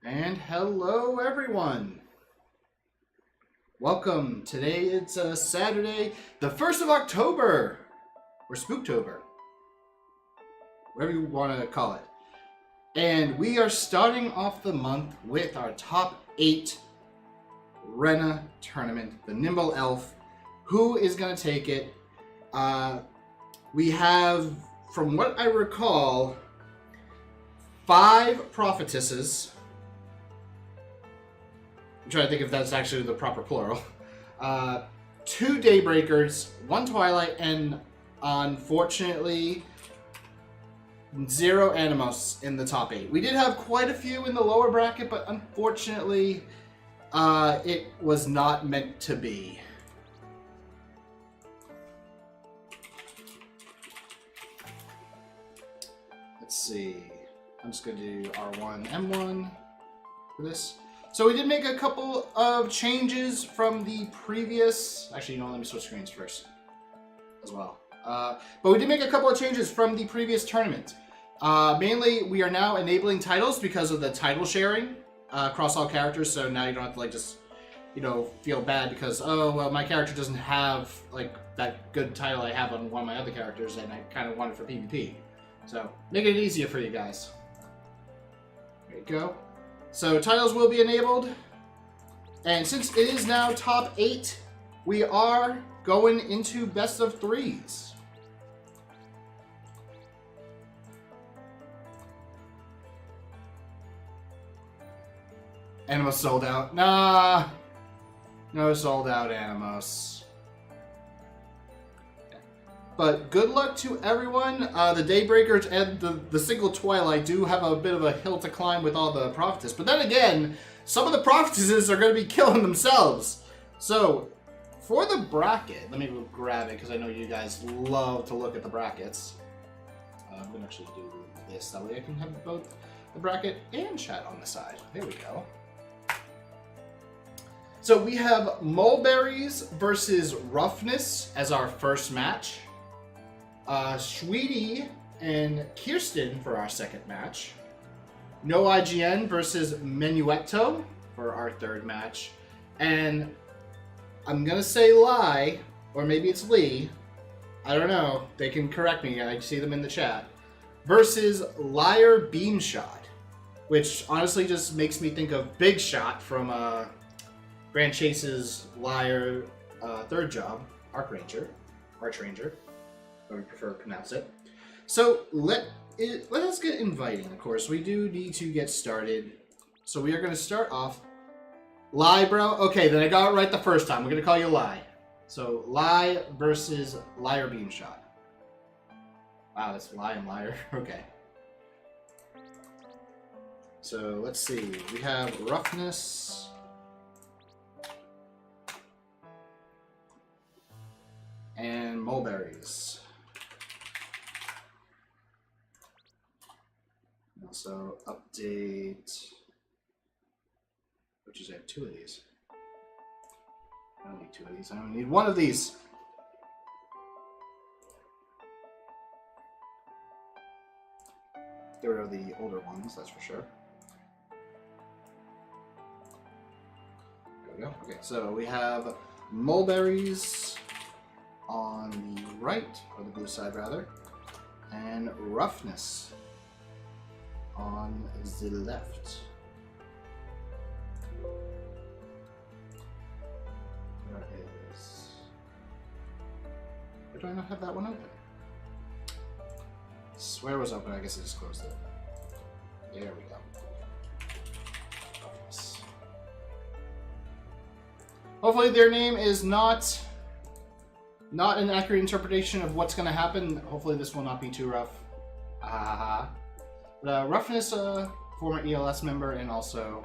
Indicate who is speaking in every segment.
Speaker 1: And hello, everyone. Welcome. Today it's Saturday, the 1st of October, or Spooktober, whatever you want to call it. And we are starting off the month with our top 8 Rena tournament, the Nimble Elf. Who is going to take it? We have, from what I recall, 5 prophetesses. I'm trying to think if that's actually the proper plural. 2 Daybreakers, 1 Twilight, and unfortunately 0 Animos in the top 8. We did have quite a few in the lower bracket, but unfortunately it was not meant to be. Let's see. I'm just going to do R1, M1 for this. So we did make a couple of changes from the previous... Actually, let me switch screens first as well. But we did make a couple of changes from the previous tournament. Mainly, we are now enabling titles because of the title sharing across all characters. So now you don't have to just, feel bad because, oh, well, my character doesn't have that good title I have on one of my other characters, and I kind of want it for PvP. So making it easier for you guys. There you go. So titles will be enabled, and since it is now top 8, we are going into best of 3s. Animos sold out. Nah, no sold out Animos. But good luck to everyone. The Daybreakers and the single Twilight do have a bit of a hill to climb with all the prophetesses. But then again, some of the prophetesses are going to be killing themselves. So, for the bracket, let me grab it because I know you guys love to look at the brackets. I'm going to actually do this. That way I can have both the bracket and chat on the side. There we go. So we have Mulberries versus Roughness as our first match. Sweetie and Kirsten for our second match. No IGN versus Menuetto for our third match. And I'm going to say Lie, or maybe it's Lee. I don't know. They can correct me. I see them in the chat. Versus Liar Beamshot, which honestly just makes me think of Big Shot from Grand Chase's Liar third job, Archranger. We prefer to pronounce it. So let us get inviting. Of course, we do need to get started. So we are going to start off. Lie, bro. Okay, then I got it right the first time. We're going to call you Lie. So Lie versus Liar Beamshot. Wow, that's Lie and Liar. Okay. So let's see. We have Roughness. And Mulberries. Also update, which is I have 2 of these. I don't need 2 of these, I only need 1 of these. Get rid of the older ones, that's for sure. There we go. Okay, so we have Mulberries on the right, or the blue side rather, and Roughness on the left. Where do I not have that one open? I swear it was open, I guess I just closed it. There we go. Roughness. Hopefully their name is not an accurate interpretation of what's going to happen. Hopefully this will not be too rough. Roughness, former ELS member, and also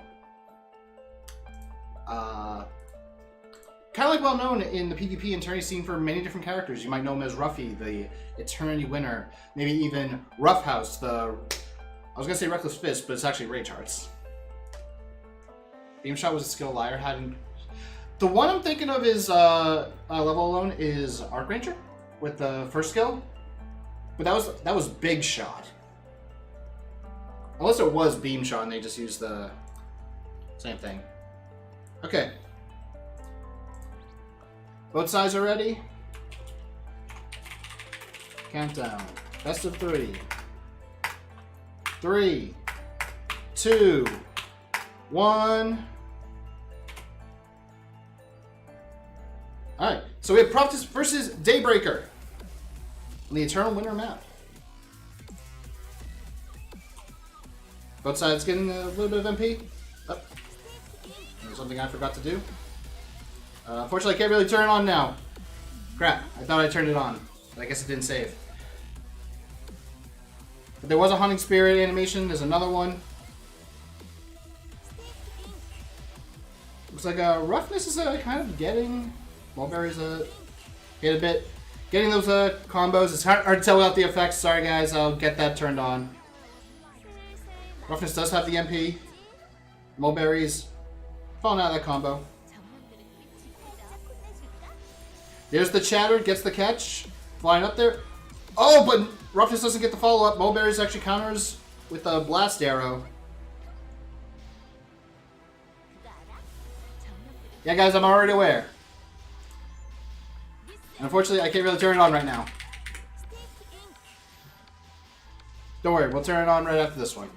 Speaker 1: kind of well known in the PvP and tourney scene for many different characters. You might know him as Ruffy, the Eternity winner. Maybe even Roughhouse, I was going to say Reckless Fist, but it's actually Rage Hearts. Beamshot was a skill Liar hadn't. The one I'm thinking of is level alone is Archranger with the first skill, but that was Big Shot. Unless it was Beam Shot and they just used the Same thing. Okay. Both sides are ready. Countdown. Best of 3. 3, 2, 1. Alright, so we have Prophetess versus Daybreaker on the Eternal Winter map. Both sides getting a little bit of MP. Oh, there's something I forgot to do. Unfortunately, I can't really turn it on now. Crap, I thought I turned it on, but I guess it didn't save. But there was a Hunting Spirit animation. There's another one. Looks like Roughness is kind of getting Mulberry's hit a bit. Getting those combos. It's hard to tell without the effects. Sorry guys, I'll get that turned on. Roughness does have the MP. Mulberry's falling out of that combo. There's the chatter, gets the catch. Flying up there. Oh, but Roughness doesn't get the follow-up. Mulberry's actually counters with a blast arrow. Yeah, guys, I'm already aware. Unfortunately, I can't really turn it on right now. Don't worry, we'll turn it on right after this one.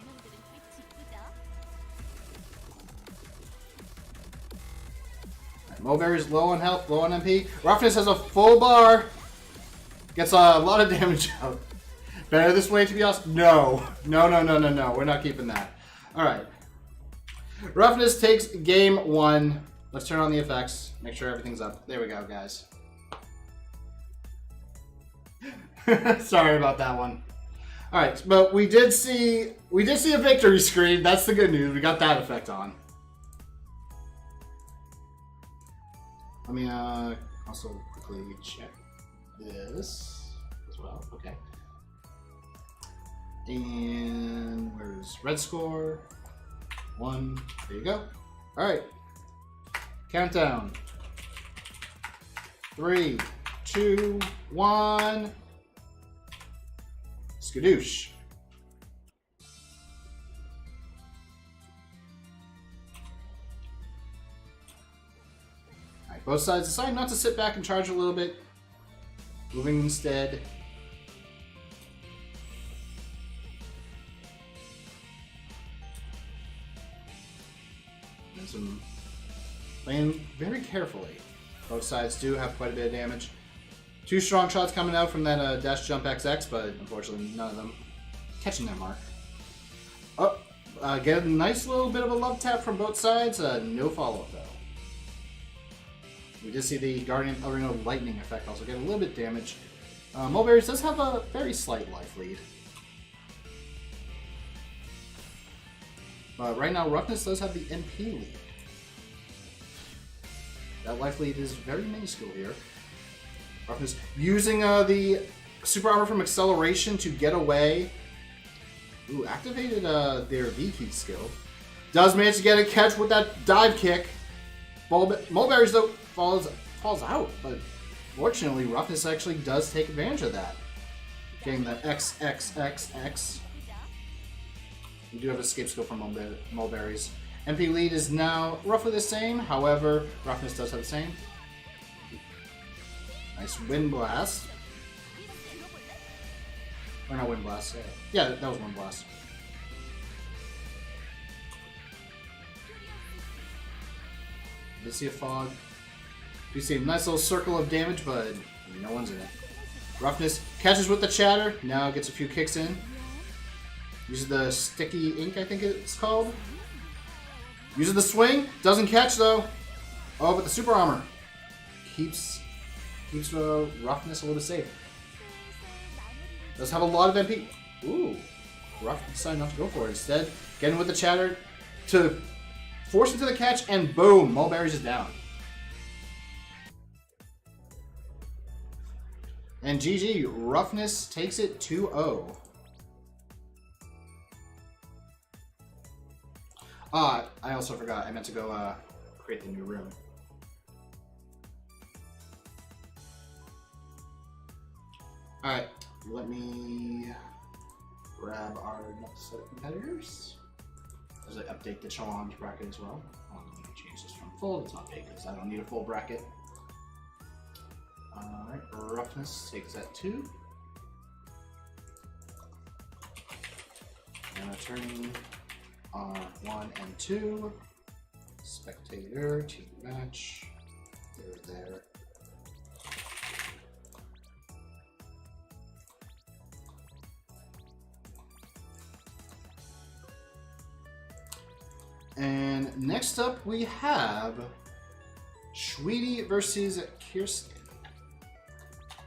Speaker 1: Right, Mulberry's low on health, low on MP. Roughness has a full bar. Gets a lot of damage out. Better this way, to be honest? No. No. We're not keeping that. Alright. Roughness takes game 1. Let's turn on the effects. Make sure everything's up. There we go, guys. Sorry about that one. Alright, but we did see a victory screen. That's the good news. We got that effect on. Let me also quickly check this as well. Okay. And where's red score? 1. There you go. Alright. Countdown. 3, 2, 1. Skadoosh. Alright, both sides decide not to sit back and charge a little bit. Moving instead. And some playing very carefully. Both sides do have quite a bit of damage. 2 strong shots coming out from that dash jump XX, but unfortunately none of them catching their mark. Oh, get a nice little bit of a love tap from both sides. No follow-up though. We did see the Guardian Arena Lightning effect also get a little bit damage. Mulberries does have a very slight life lead. But right now Roughness does have the MP lead. That life lead is very minuscule here. Roughness using the super armor from acceleration to get away. Ooh, activated their V-key skill. Does manage to get a catch with that dive kick. Mulberries though falls out, but fortunately Roughness actually does take advantage of that. Getting the XXXX. We do have escape skill from Mulberries. MP lead is now roughly the same, however, Roughness does have the same. Nice Wind Blast. Or not Wind Blast. Yeah, that was Wind Blast. Did see a fog. You see a nice little circle of damage, but no one's in it. Roughness catches with the chatter. Now gets a few kicks in. Uses the sticky ink, I think it's called. Uses the swing. Doesn't catch though. Oh, but the super armor keeps Roughness a little bit safe. Does have a lot of MP. Ooh. Roughness decided not to go for it. Instead, getting with the chatter to force into the catch, and boom, Mulberries is down. And GG, Roughness takes it 2-0. I also forgot. I meant to go create the new room. Alright, let me grab our next set of competitors. As I update the challenge bracket as well. Let me change this from full to not big because I don't need a full bracket. Alright, roughness takes that 2. And turning on 1 and 2. Spectator, team match. There. And next up we have Sweetie versus Kirsten.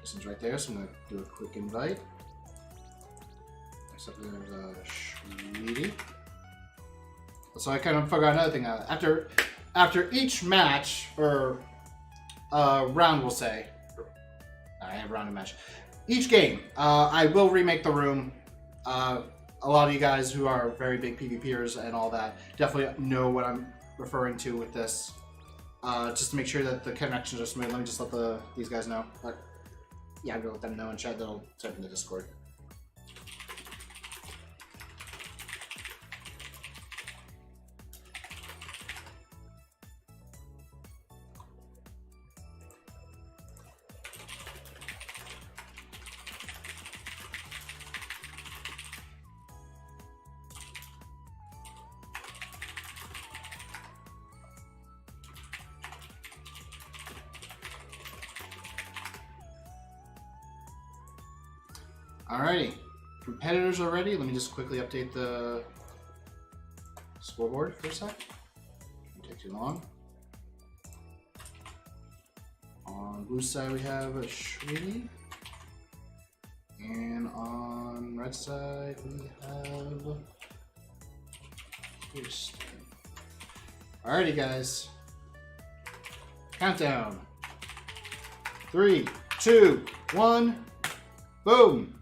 Speaker 1: Kirsten's right there, so I'm going to do a quick invite. Next up there's Sweetie. So I kind of forgot another thing. After each match, or round we'll say, I have round and match. Each game, I will remake the room. A lot of you guys who are very big PvPers and all that definitely know what I'm referring to with this. Just to make sure that the connections are smooth, let me just let these guys know. But yeah, I'm gonna let them know in chat. They'll type in the Discord. Alrighty, competitors are ready. Let me just quickly update the scoreboard for a sec. Shouldn't take too long. On blue side we have a Sweetie, and on red side we have Kirsten. Alrighty, guys. Countdown. 3, 2, 1. Boom.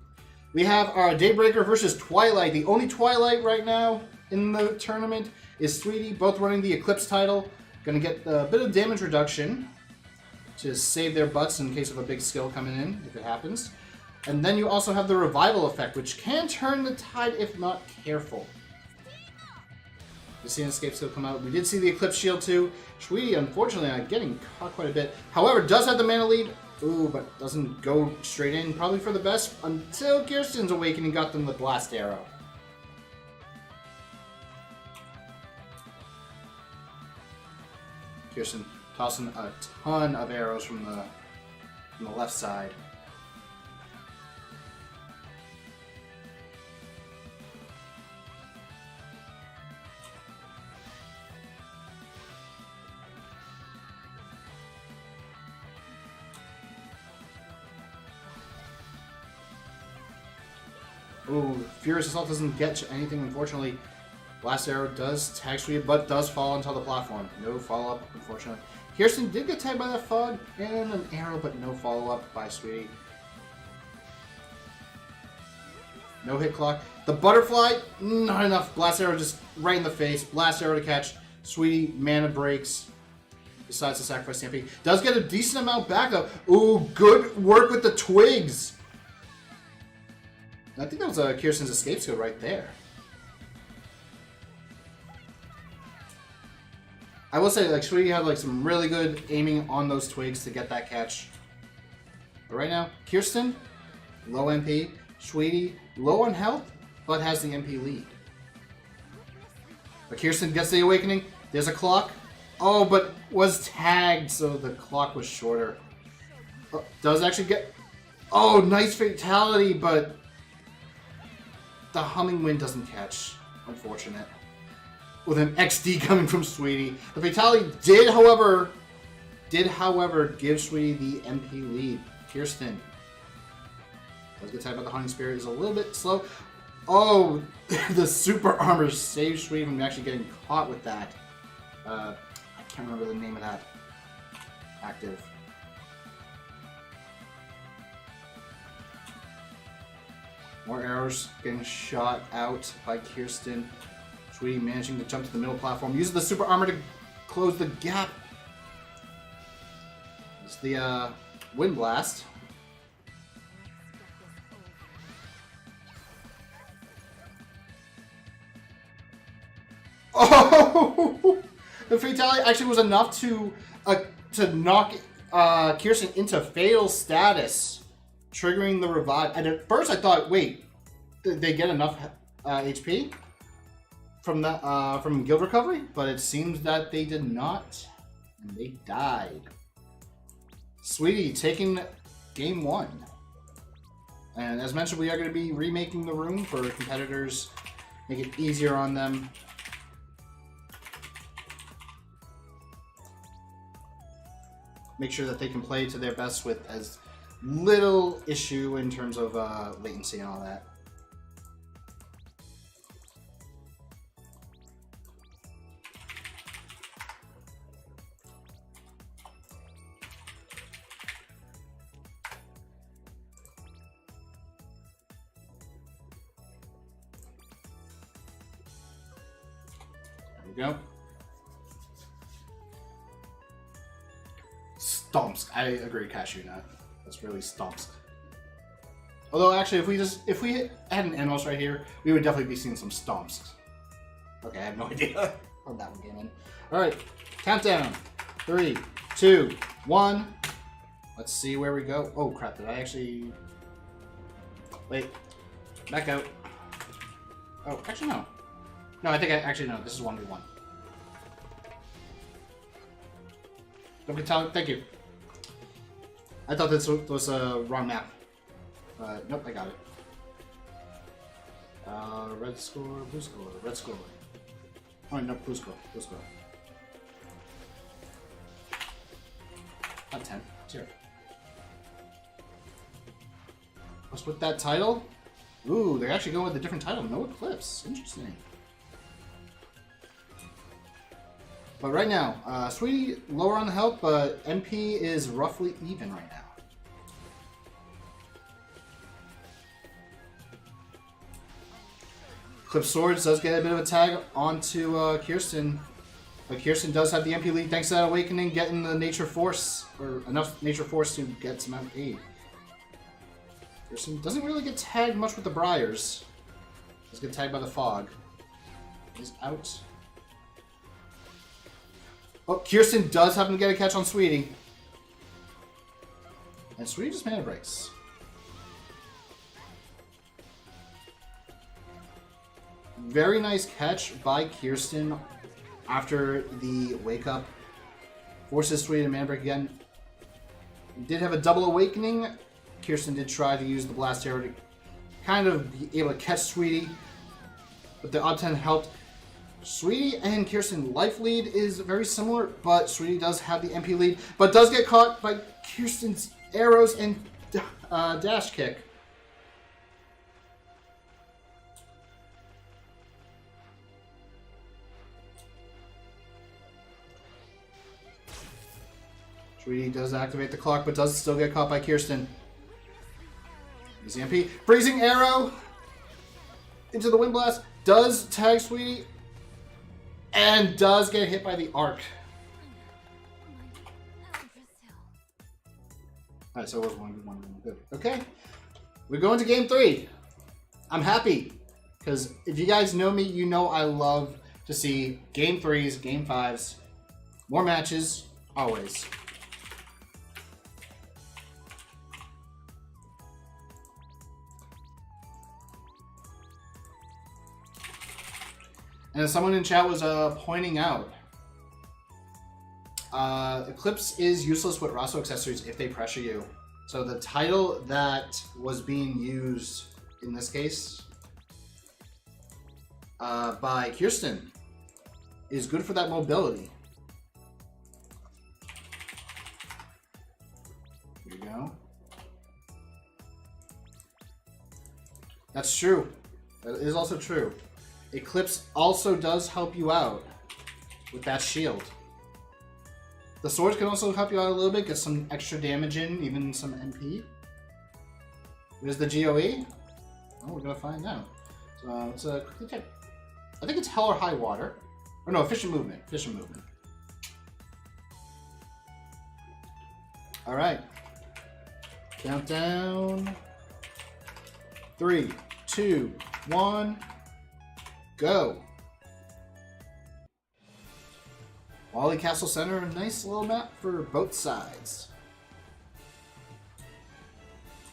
Speaker 1: We have our Daybreaker versus Twilight. The only Twilight right now in the tournament is Sweetie, both running the Eclipse title. Gonna get a bit of damage reduction to save their butts in case of a big skill coming in, if it happens. And then you also have the Revival effect, which can turn the tide if not careful. We've seen Escape Skill come out. We did see the Eclipse Shield too. Sweetie, unfortunately, getting caught quite a bit. However, does have the mana lead. Ooh, but doesn't go straight in. Probably for the best until Kirsten's Awakening got them the Blast Arrow. Kirsten tossing a ton of arrows from the left side. Ooh, Furious Assault doesn't get anything, unfortunately. Blast Arrow does tag Sweetie, but does fall onto the platform. No follow-up, unfortunately. Kirsten did get tagged by that fog and an arrow, but no follow-up by Sweetie. No hit clock. The Butterfly, not enough. Blast Arrow just right in the face. Blast Arrow to catch. Sweetie, mana breaks. Decides to sacrifice Stampede. Does get a decent amount back, though. Ooh, good work with the Twigs. I think that was Kirsten's escape skill right there. I will say, like, Sweetie had like some really good aiming on those Twigs to get that catch. But right now, Kirsten, low MP. Sweetie, low on health, but has the MP lead. But Kirsten gets the Awakening. There's a clock. Oh, but was tagged, so the clock was shorter. Oh, does actually get... Oh, nice fatality, but... the Humming Wind doesn't catch. Unfortunate. With an XD coming from Sweetie. The fatality did, however, give Sweetie the MP lead. Kirsten. Let's get tied by the Hunting Spirit. Is a little bit slow. Oh, the Super Armor saves Sweetie from actually getting caught with that. I can't remember the name of that active. More arrows getting shot out by Kirsten. Sweetie managing to jump to the middle platform. Uses the Super Armor to close the gap. It's the Wind Blast. Oh! The fatality actually was enough to knock Kirsten into fatal status, triggering the revive. And at first I thought, wait, did they get enough HP from the from guild recovery? But it seems that they did not, and they died. Sweetie taking game 1. And as mentioned, we are going to be remaking the room for competitors, make it easier on them. Make sure that they can play to their best with as little issue in terms of latency and all that. There we go. Stomps. I agree, Cashew Nut. That's really stomps. Although, actually, if we had an Animals right here, we would definitely be seeing some stomps. Okay, I have no idea how that one came in. Alright, countdown. 3, 2, 1. Let's see where we go. Oh, crap, did I actually... Wait. Back out. Oh, actually, no. No, I think actually, no. This is 1v1. Don't tell. Thank you. I thought this was a wrong map. Nope, I got it. Red score, blue score, red score. Oh, no, blue score, blue score. Not 10, 0. What's with that title? Ooh, they're actually going with a different title. No Eclipse. Interesting. But right now, Sweetie lower on the health, but MP is roughly even right now. Clip Swords does get a bit of a tag onto Kirsten, but Kirsten does have the MP lead thanks to that Awakening, getting the Nature Force, or enough Nature Force to get some MP. Kirsten doesn't really get tagged much with the Briars. Does get tagged by the Fog. He's out. Oh, Kirsten does happen to get a catch on Sweetie. And Sweetie just mana breaks. Very nice catch by Kirsten after the wake up. Forces Sweetie to mana break again. Did have a double awakening. Kirsten did try to use the blast arrow to kind of be able to catch Sweetie, but the odd 10 helped. Sweetie and Kirsten life lead is very similar, but Sweetie does have the MP lead, but does get caught by Kirsten's arrows and dash kick. Sweetie does activate the clock, but does still get caught by Kirsten. Easy MP. Freezing arrow into the wind blast. Does tag Sweetie. And does get hit by the arc. Alright, so it was 1v1. Good. Okay. We're going to game 3. I'm happy. Because if you guys know me, you know I love to see game 3s, game 5s. More matches. Always. And someone in chat was pointing out, Eclipse is useless with Rasso accessories if they pressure you. So the title that was being used in this case by Kirsten is good for that mobility. Here we go. That's true. That is also true. Eclipse also does help you out with that shield. The swords can also help you out a little bit, get some extra damage in, even some MP. Where's the GOE? Oh, we're gonna find out. So it's a quickly check. I think it's Hell or High Water. Or no, Efficient Movement. Efficient Movement. Alright. Countdown. 3, 2, 1. Go. Wally Castle Center, a nice little map for both sides.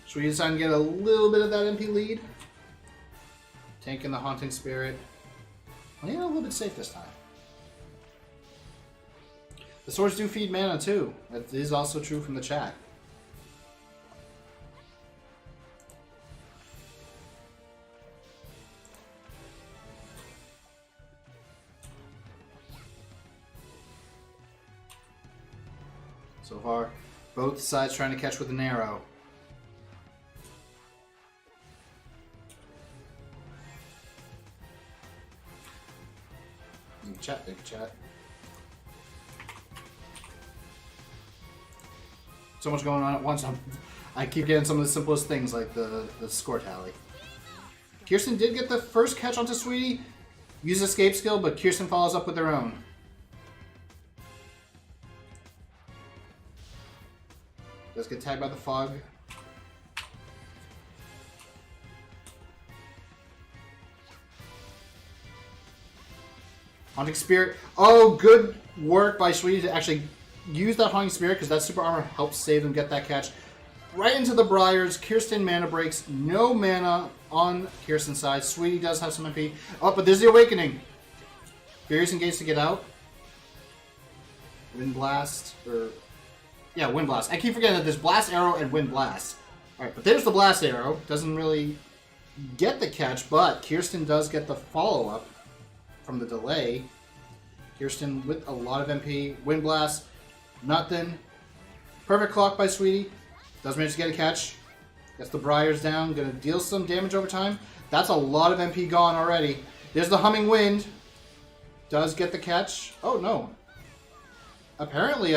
Speaker 1: Should we decide to get a little bit of that MP lead? Tanking the Haunting Spirit. Playing a little bit safe this time. The swords do feed mana too. That is also true from the chat. So far, both sides trying to catch with an arrow. Chat, big chat. So much going on at once. I keep getting some of the simplest things like the score tally. Kirsten did get the first catch onto Sweetie. Use escape skill, but Kirsten follows up with her own. Does get tagged by the fog. Haunting Spirit. Oh, good work by Sweetie to actually use that Haunting Spirit because that super armor helps save them get that catch. Right into the Briars. Kirsten mana breaks. No mana on Kirsten's side. Sweetie does have some MP. Oh, but there's the Awakening. Furious engaged to get out. Wind Blast. Yeah, Wind Blast. I keep forgetting that there's Blast Arrow and Wind Blast. Alright, but there's the Blast Arrow. Doesn't really get the catch, but Kirsten does get the follow-up from the delay. Kirsten with a lot of MP. Wind Blast. Nothing. Perfect clock by Sweetie. Does manage to get a catch. Gets the Briars down. Gonna deal some damage over time. That's a lot of MP gone already. There's the Humming Wind. Does get the catch. Oh, no. Apparently,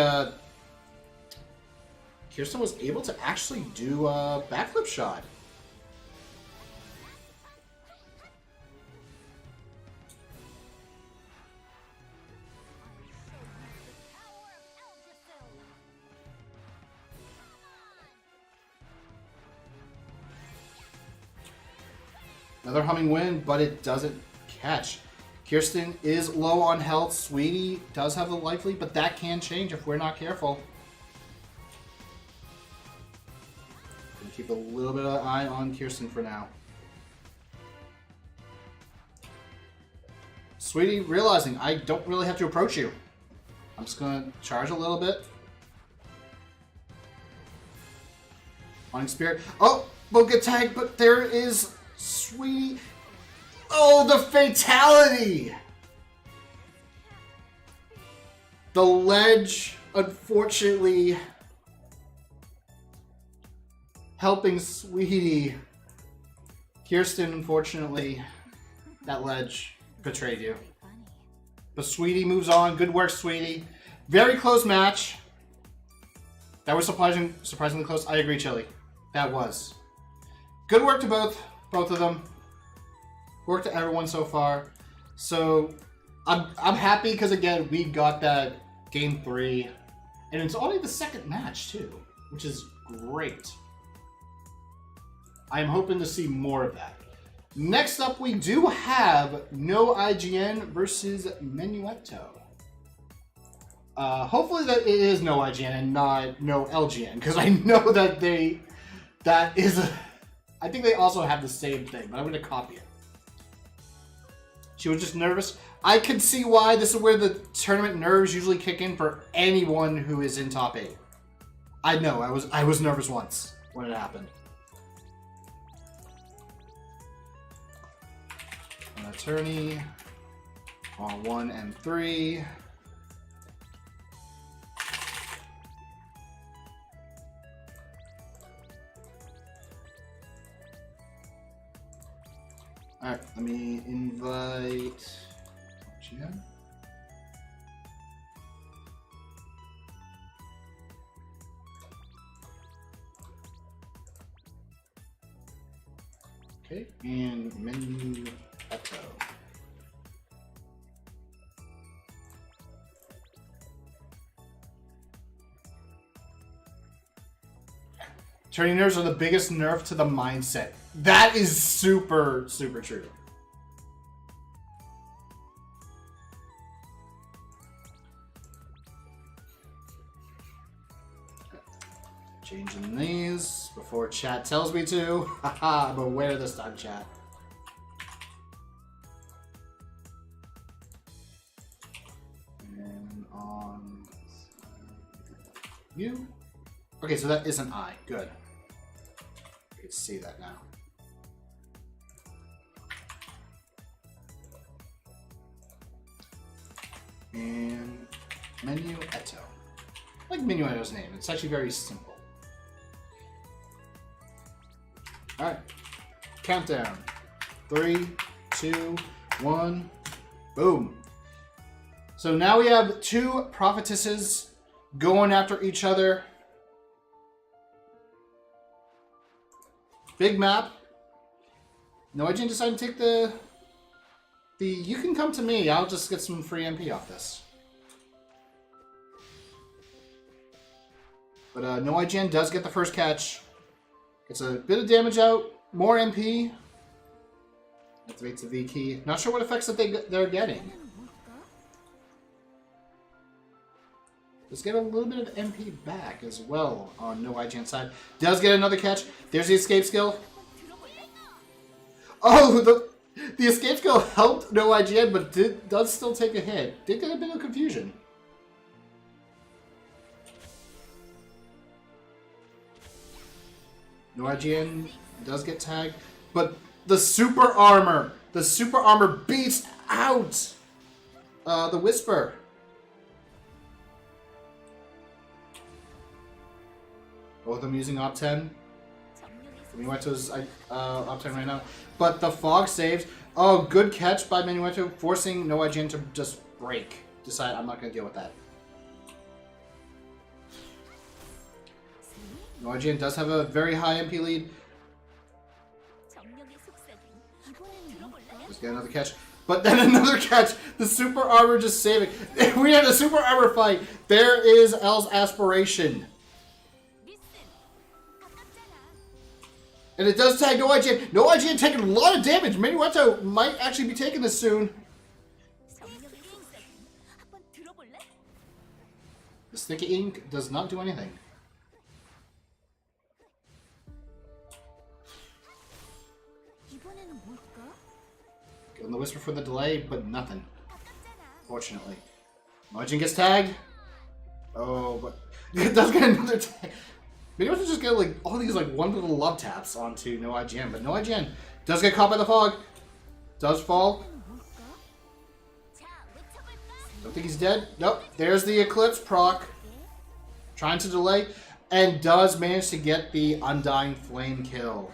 Speaker 1: Kirsten was able to actually do a backflip shot. Another Humming Wind, but it doesn't catch. Kirsten is low on health. Sweetie does have a life lead, but that can change if we're not careful. Gonna keep a little bit of an eye on Kirsten for now. Sweetie realizing I don't really have to approach you. I'm just gonna charge a little bit. Haunting Spirit. Oh, won't get tagged, but there is Sweetie. Oh, the fatality! The ledge, unfortunately, helping Sweetie. Kirsten, unfortunately, that ledge betrayed you. But Sweetie moves on. Good work, Sweetie. Very close match. That was surprisingly close. I agree, Chili. That was. Good work to both of them. Work to everyone so far. So I'm happy because again we got that game 3, and it's only the second match too, which is great. I'm hoping to see more of that. Next up, we do have No IGN versus Menuetto. Hopefully that it is No IGN and not No LGN, because I know that I think they also have the same thing, but I'm going to copy it. She was just nervous. I can see why. This is where the tournament nerves usually kick in for anyone who is in top 8. I know. I was nervous once when it happened. An attorney on 1 and 3. Alright, let me invite GM. Okay, and Menuetto. Turning nerves are the biggest nerf to the mindset. That is super, super true. Changing these before chat tells me to. Haha, but where this time, chat? And on you. Okay, so that is an I. Good. I can see that now. And Menuetto. I like Menuetto's name. It's actually very simple. Alright. Countdown. 3, 2, 1. Boom. So now we have two prophetesses going after each other. Big map. No, I didn't decide to take the you can come to me. I'll just get some free MP off this. But no IGN does get the first catch. Gets a bit of damage out. More MP. Activates the V key. Not sure what effects that they're getting. Let's get a little bit of MP back as well on no IGN side. Does get another catch. There's the escape skill. Oh, the escape skill helped no IGN, but does still take a hit. Did get a bit of confusion. No IGN does get tagged, but the super armor beats out the Whisper. Both of them using Op 10. Menuetto's Op 10 right now. But the fog saves. Oh, good catch by Menuetto, forcing no IGN to just break. Decide, I'm not going to deal with that. No IGN does have a very high MP lead. Let's get another catch. But then another catch. The super armor just saving. We had a super armor fight. There is L's aspiration. And it does tag no IGN. No IGN taking a lot of damage. Menuetto might actually be taking this soon. The sticky ink does not do anything. Getting the Whisper for the delay, but nothing. Fortunately. No IGN gets tagged. Oh, but it does get another tag. Maybe I have to just get like all these like one little love taps onto no IGN, but no IGN does get caught by the fog. Does fall. Don't think he's dead. Nope. There's the Eclipse proc. Trying to delay. And does manage to get the Undying Flame kill.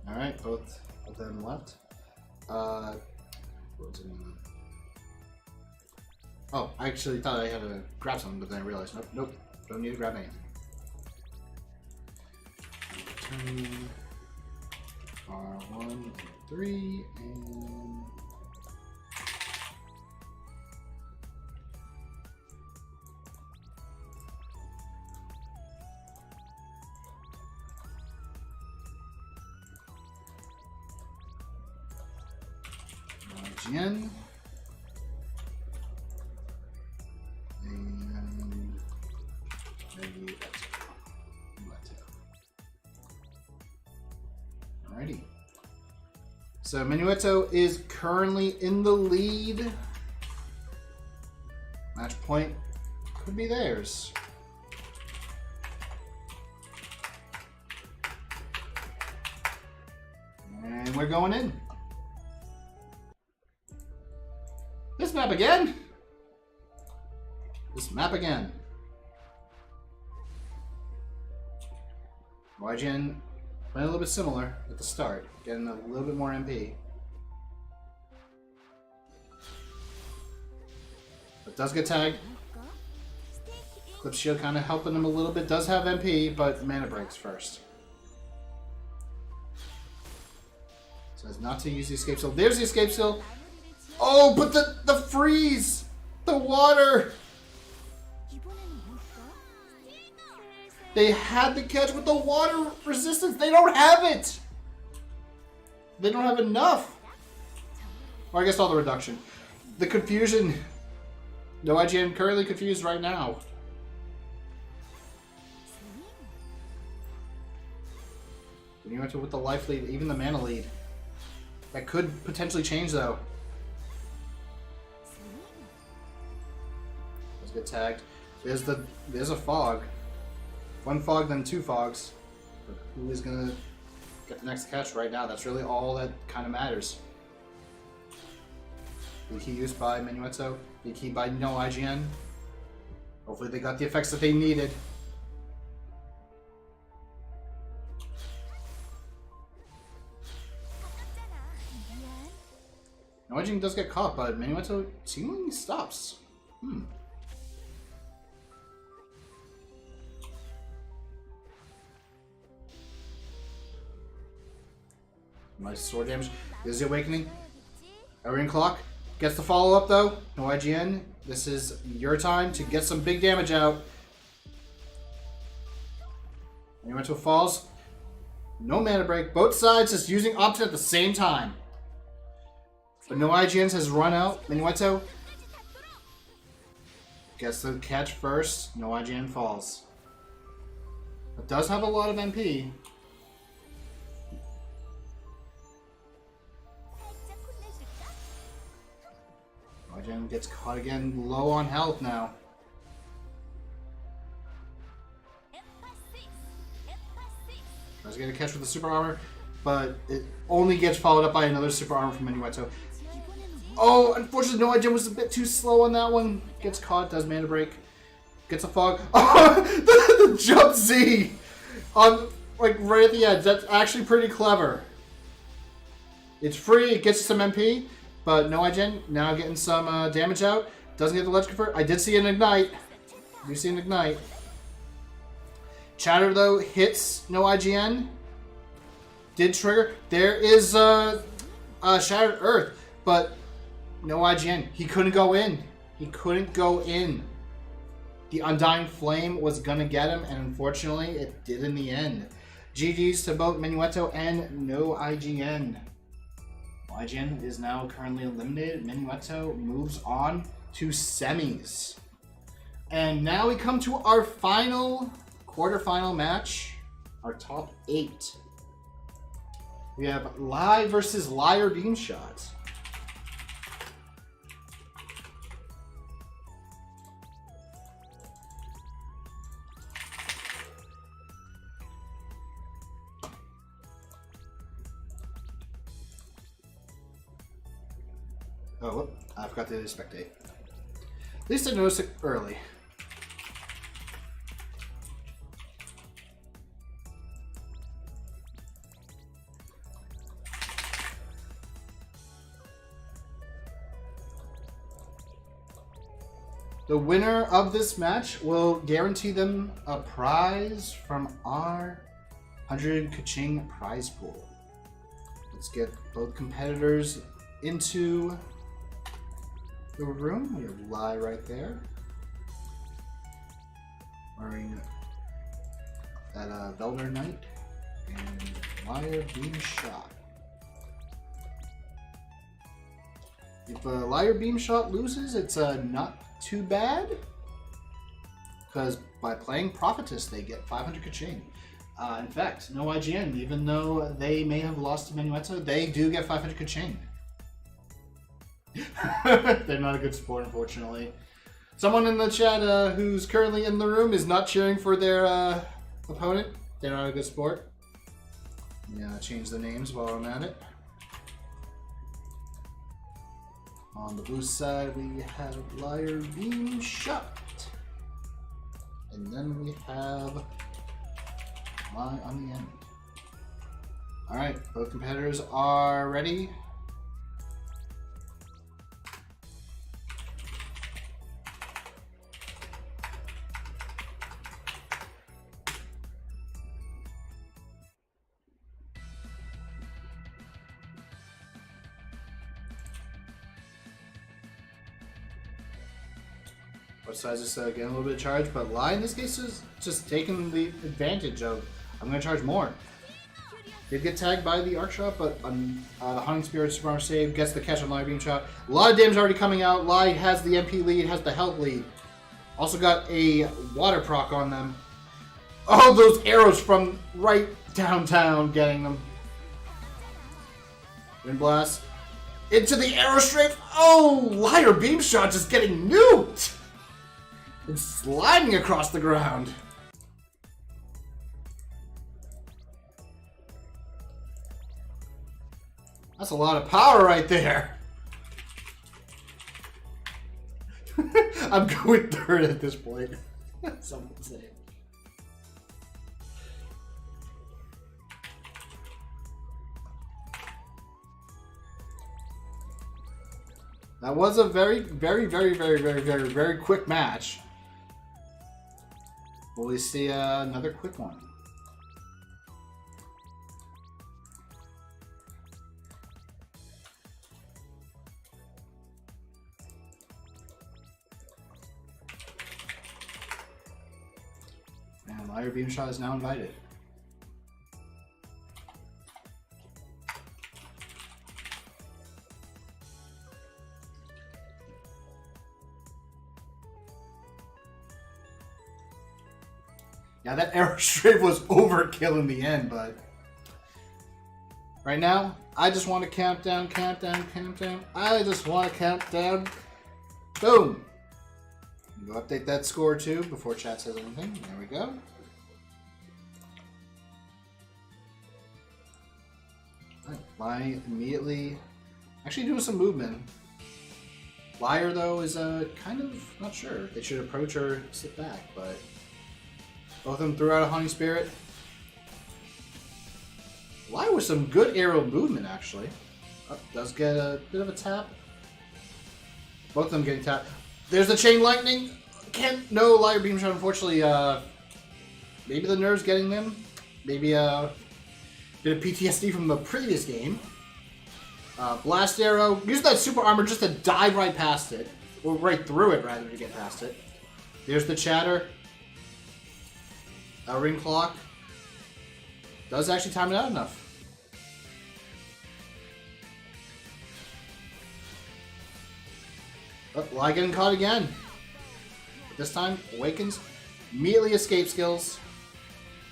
Speaker 1: Alright, both of them left. Oh, I actually thought I had to grab something, but then I realized, nope, don't need to grab anything. Turn R1 and 3, and... IGN. Alrighty. So Menuetto is currently in the lead. Match point could be theirs. And we're going in. This map again? This map again. YGN playing a little bit similar at the start, getting a little bit more MP. But does get tagged. Clip Shield kind of helping him a little bit. Does have MP, but mana breaks first. Says not to use the escape skill. There's the escape skill. Oh, but the freeze! The water! They had the catch with the water resistance. They don't have it. They don't have enough. Or I guess all the reduction. The confusion No IGN currently confused right now. When you went to with the life lead, even the mana lead. That could potentially change though. Let's get tagged. There's a fog. One fog, then two fogs. But who is gonna get the next catch right now? That's really all that kind of matters. The key used by Menuetto, the key by no IGN. Hopefully they got the effects that they needed. No IGN does get caught, but Menuetto seemingly stops. Nice sword damage. There's the awakening. Arena clock gets the follow up though. No IGN. This is your time to get some big damage out. Menuetto falls. No mana break. Both sides just using opposite at the same time. But no IGNs has run out. Menuetto gets the catch first. No IGN falls. It does have a lot of MP. IGN gets caught again, low on health now. Tries to get a catch with the super armor, but it only gets followed up by another super armor from Menuetto. Oh, unfortunately, no IGN was a bit too slow on that one. Gets caught, does mana break. Gets a fog. Oh, the jump Z! On, like, right at the edge. That's actually pretty clever. It's free, it gets some MP. But no IGN, now getting some damage out. Doesn't get the ledge convert. I did see an ignite. You see an ignite. Chatter though hits no IGN. Did trigger. There is Shattered Earth, but no IGN. He couldn't go in. He couldn't go in. The Undying Flame was gonna get him, and unfortunately, it did in the end. GG's to both Menuetto and no IGN. IGN is now currently eliminated. Menuetto moves on to semis. And now we come to our final quarterfinal match, our top 8. We have Lie versus Liar Beam Shot. Oh, whoop, I forgot to spectate. At least I noticed it early. The winner of this match will guarantee them a prize from our 100 Kaching prize pool. Let's get both competitors into the room. We have Lie right there, wearing that Velder Knight, and Liar Beam Shot. If Liar Beam Shot loses, it's not too bad, because by playing Prophetess, they get 500 Kaching. In fact, no IGN, even though they may have lost to Menuetto, they do get 500 Kaching. They're not a good sport, unfortunately. Someone in the chat who's currently in the room is not cheering for their opponent. They're not a good sport. Yeah, change the names while I'm at it. On the blue side, we have Liar Beam Shot. And then we have Lie on the end. Alright, both competitors are ready. Both sides just getting a little bit of charge, but Lie in this case is just taking the advantage of, I'm going to charge more. Did get tagged by the arc shot, but the Hunting Spirit Super Armor save gets the catch on Liar Beam Shot. A lot of damage already coming out. Lai has the MP lead, has the health lead. Also got a water proc on them. Oh, those arrows from right downtown getting them. Wind Blast. Into the arrow strafe. Oh, Liar Beam Shot just getting nuked. And sliding across the ground. That's a lot of power right there. I'm going third at this point. Someone say. That was a very quick match. Will we see another quick one? And Liar Beam Shot is now invited. Yeah, that arrow strafe was overkill in the end, but right now, I just want to count down. I just want to count down. Boom! Go update that score too before chat says anything. There we go. Lai immediately actually doing some movement. Liar though is kind of not sure. They should approach or sit back, but both of them threw out a Hunting Spirit. Liar with some good arrow movement actually. Oh, does get a bit of a tap. Both of them getting tapped. There's the Chain Lightning. No Liar Beam Shot, unfortunately. Maybe the nerves getting them. Maybe a bit of PTSD from the previous game. Blast Arrow. Use that Super Armor just to dive right past it. Or right through it, rather, to get past it. There's the Chatter. Ring Clock. Does actually time it out enough. Oh, Lai getting caught again. But this time, Awakens. Immediately escape skills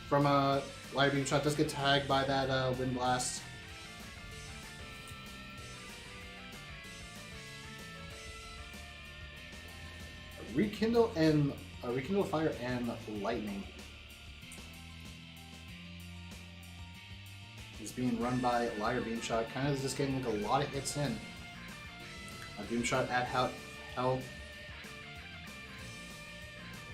Speaker 1: from Liar Beam Shot. Does get tagged by that Wind Blast. Rekindle Fire and Lightning is being run by Liar Beam Shot. Kind of just getting like a lot of hits in. Beam Shot at health.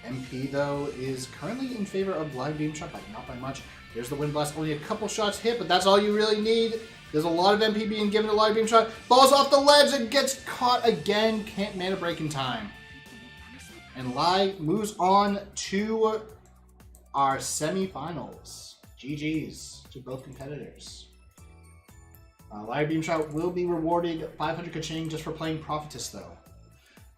Speaker 1: MP though is currently in favor of Liar Beam Shot, but not by much. There's the Wind Blast. Only a couple shots hit, but that's all you really need. There's a lot of MP being given to Liar Beam Shot. Falls off the ledge and gets caught again. Can't mana break in time. And Lai moves on to our semifinals. GG's to both competitors. Liar Beam Shot will be rewarded 500 kaching just for playing Prophetess though.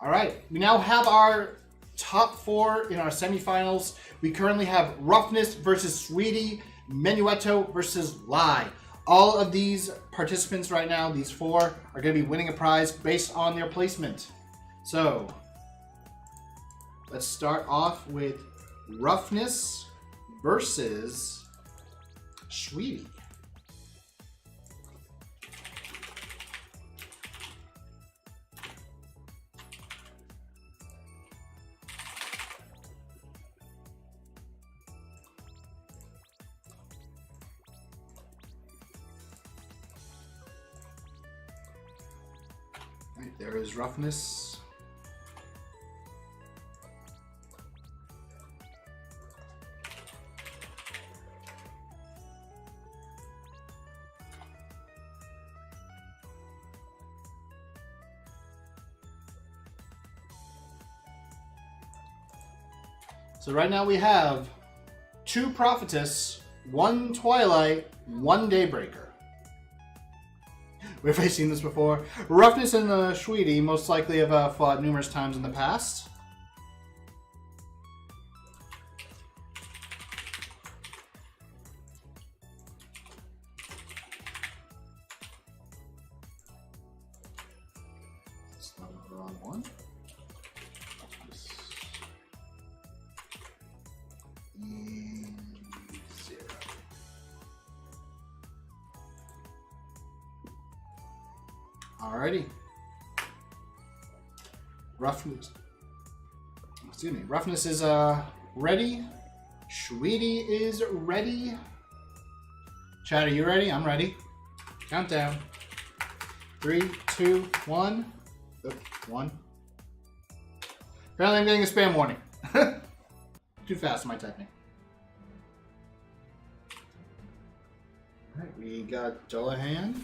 Speaker 1: Alright, we now have our top four in our semifinals. We currently have Roughness versus Sweetie, Menuetto versus Lai. All of these participants right now, these four, are going to be winning a prize based on their placement. So, let's start off with Roughness versus Sweetie. Right, there is Roughness. So right now we have 2 Prophetess, 1 Twilight, 1 Daybreaker. Have I seen this before? Roughness and Sweetie most likely have fought numerous times in the past. Wrong one. Zero. Alrighty. Roughness. Excuse me. Roughness is ready. Sweetie is ready. Chad, are you ready? I'm ready. Countdown. 3, 2, 1. Oh, 1. Apparently I'm getting a spam warning. Too fast my typing. Alright, we got Dullahan.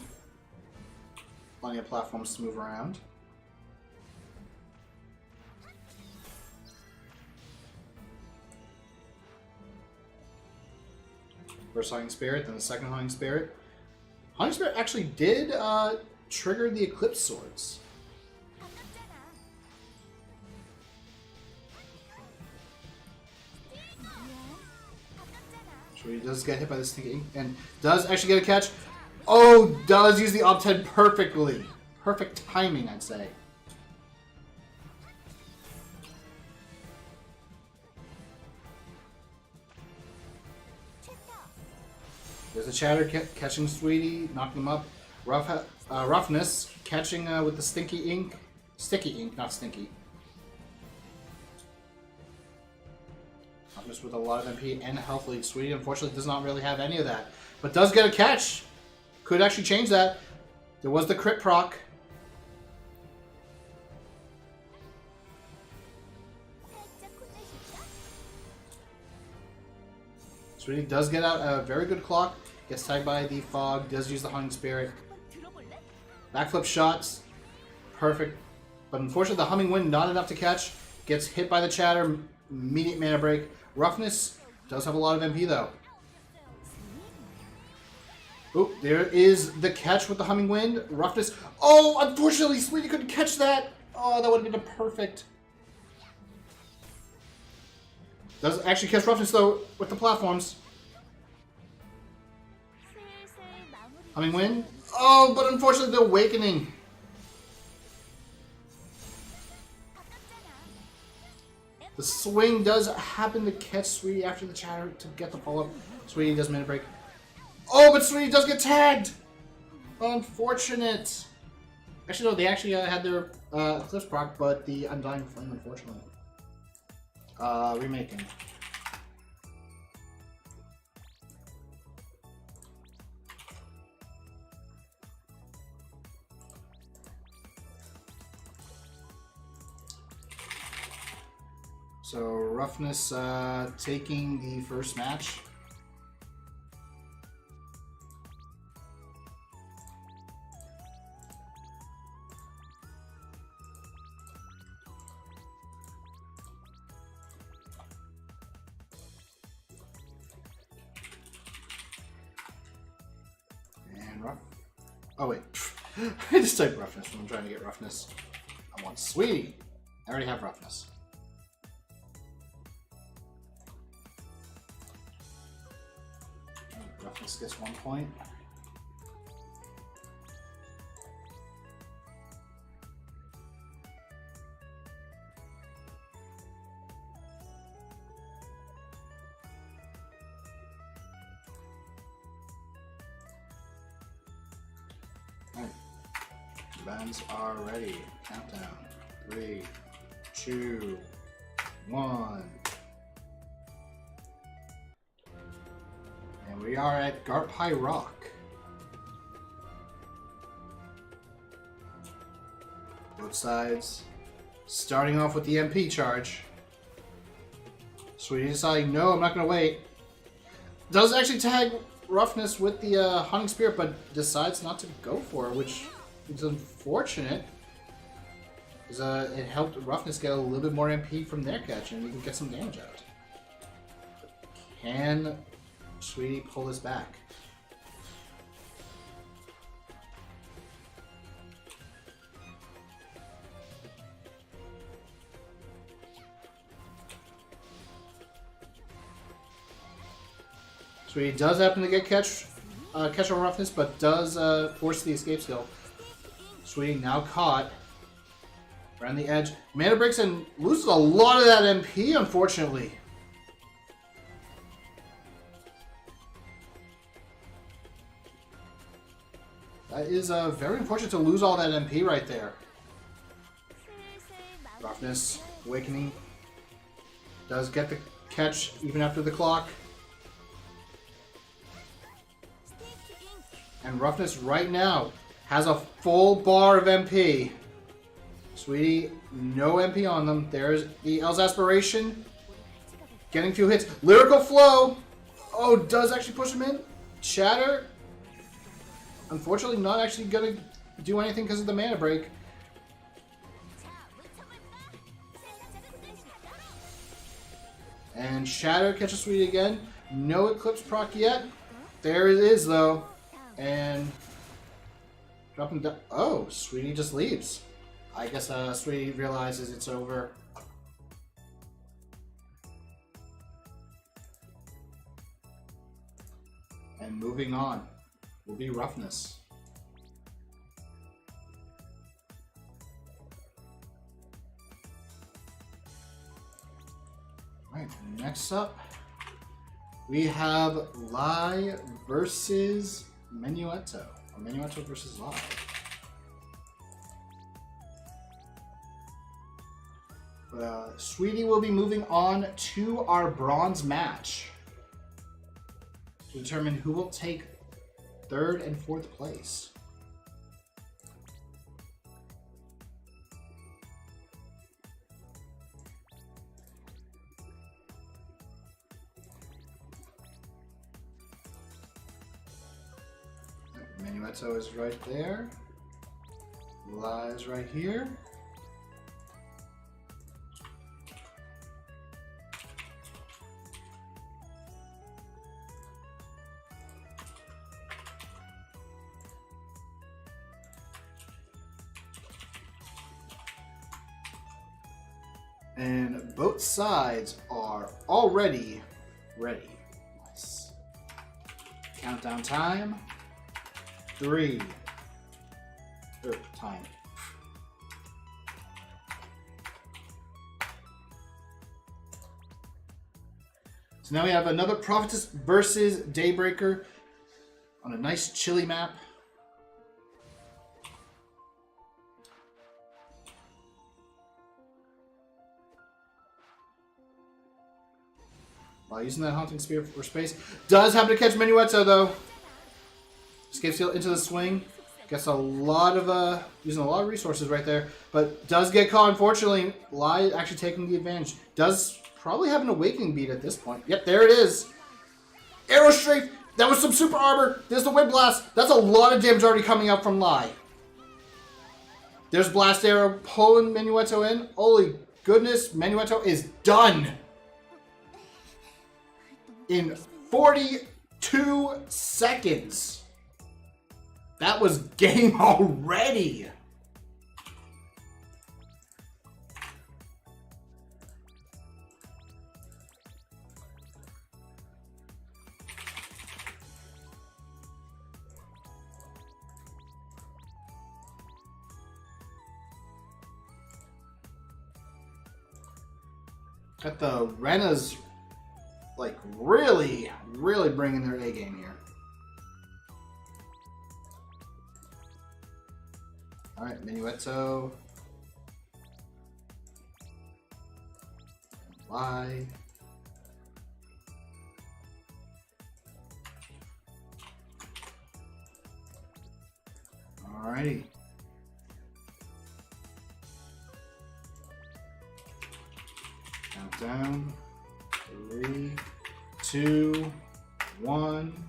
Speaker 1: Plenty of platforms to move around. First Hunting Spirit, then the second Hunting Spirit. Hunting Spirit actually did trigger the Eclipse Swords. So he does get hit by this thing and does actually get a catch. Oh, does use the Op 10 perfectly. Perfect timing, I'd say. There's a Chatter catching Sweetie, knocking him up. Roughness catching with the Sticky Ink. Sticky Ink, not Stinky. Roughness with a lot of MP and health lead. Sweetie unfortunately does not really have any of that. But does get a catch. Could actually change that. There was the crit proc. Sweetie does get out a very good clock. Gets tagged by the fog. Does use the Hunting Spirit. Backflip shots. Perfect. But unfortunately, the Humming Wind not enough to catch. Gets hit by the Chatter. Immediate mana break. Roughness does have a lot of MP though. Oh, there is the catch with the Humming Wind. Roughness. Oh, unfortunately, Sweetie couldn't catch that. Oh, that would have been a perfect. Does actually catch Roughness though with the platforms. Humming Wind. Oh, but unfortunately the Awakening. The swing does happen to catch Sweetie after the Chatter to get the follow-up. Sweetie does mana break. Oh, but Sweetie does get tagged! Unfortunate. Actually, no, they actually had their Eclipse proc, but the Undying Flame, unfortunately. Remaking. So, Roughness taking the first match. And Rough. Oh, wait. I just typed Roughness when I'm trying to get Roughness. I want Sweetie. I already have Roughness. Roughness gets 1 point. Alright. Bands are ready. Countdown. 3, 2, 1. And we are at Garpai Rock. Both sides starting off with the MP charge. Sweetie deciding, no, I'm not going to wait. Does actually tag Roughness with the Hunting Spirit, but decides not to go for it, which is unfortunate. Because it helped Roughness get a little bit more MP from their catch, and we can get some damage out. Can Sweetie pull this back? Sweetie does happen to get catch on Roughness, but does force the escape skill. Sweetie now caught. Around the edge. Mana breaks and loses a lot of that MP, unfortunately. That is very unfortunate to lose all that MP right there. Roughness, Awakening. Does get the catch even after the clock. And Roughness right now has a full bar of MP. Sweetie, no MP on them. There's the L's Aspiration. Getting a few hits. Lyrical Flow. Oh, does actually push him in. Shatter. Unfortunately, not actually going to do anything because of the mana break. And Shatter catches Sweetie again. No Eclipse proc yet. There it is, though. And drop him down. Oh, Sweetie just leaves. I guess Sweetie realizes it's over. And moving on will be Roughness. Alright, next up we have Lai versus Menuetto. Or Menuetto versus Lai. But Sweetie will be moving on to our bronze match to determine who will take 3rd and 4th place. Menuetto is right there. Lai is right here. And both sides are already ready. Nice. Countdown time. 3. Time. So now we have another Prophetess versus Daybreaker on a nice chilly map. While using that Haunting Spear for space. Does happen to catch Menuetto though. Escape Seal into the swing. Gets a lot of, using a lot of resources right there. But does get caught, unfortunately. Lai actually taking the advantage. Does probably have an Awakening beat at this point. Yep, there it is. Arrow Strafe. That was some super armor. There's the Wind Blast. That's a lot of damage already coming out from Lai. There's Blast Arrow pulling Menuetto in. Holy goodness, Menuetto is done. In 42 seconds. That was game already. Got the Renas like really bringing their A game here. All right, Menuetto. Lai. All righty. Countdown. 3, 2, 1.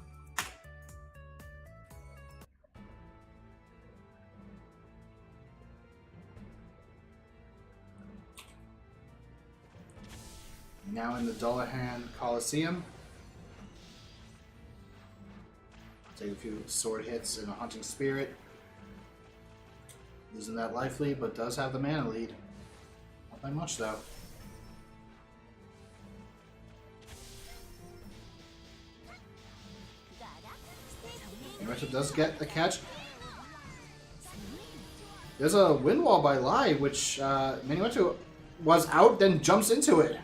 Speaker 1: Now in the Dullahan Coliseum. Take a few sword hits and a Hunting Spirit. Losing that life lead, but does have the mana lead. Not by much though. Menuetto does get the catch. There's a wind wall by Lai, which Menuetto was out, then jumps into it.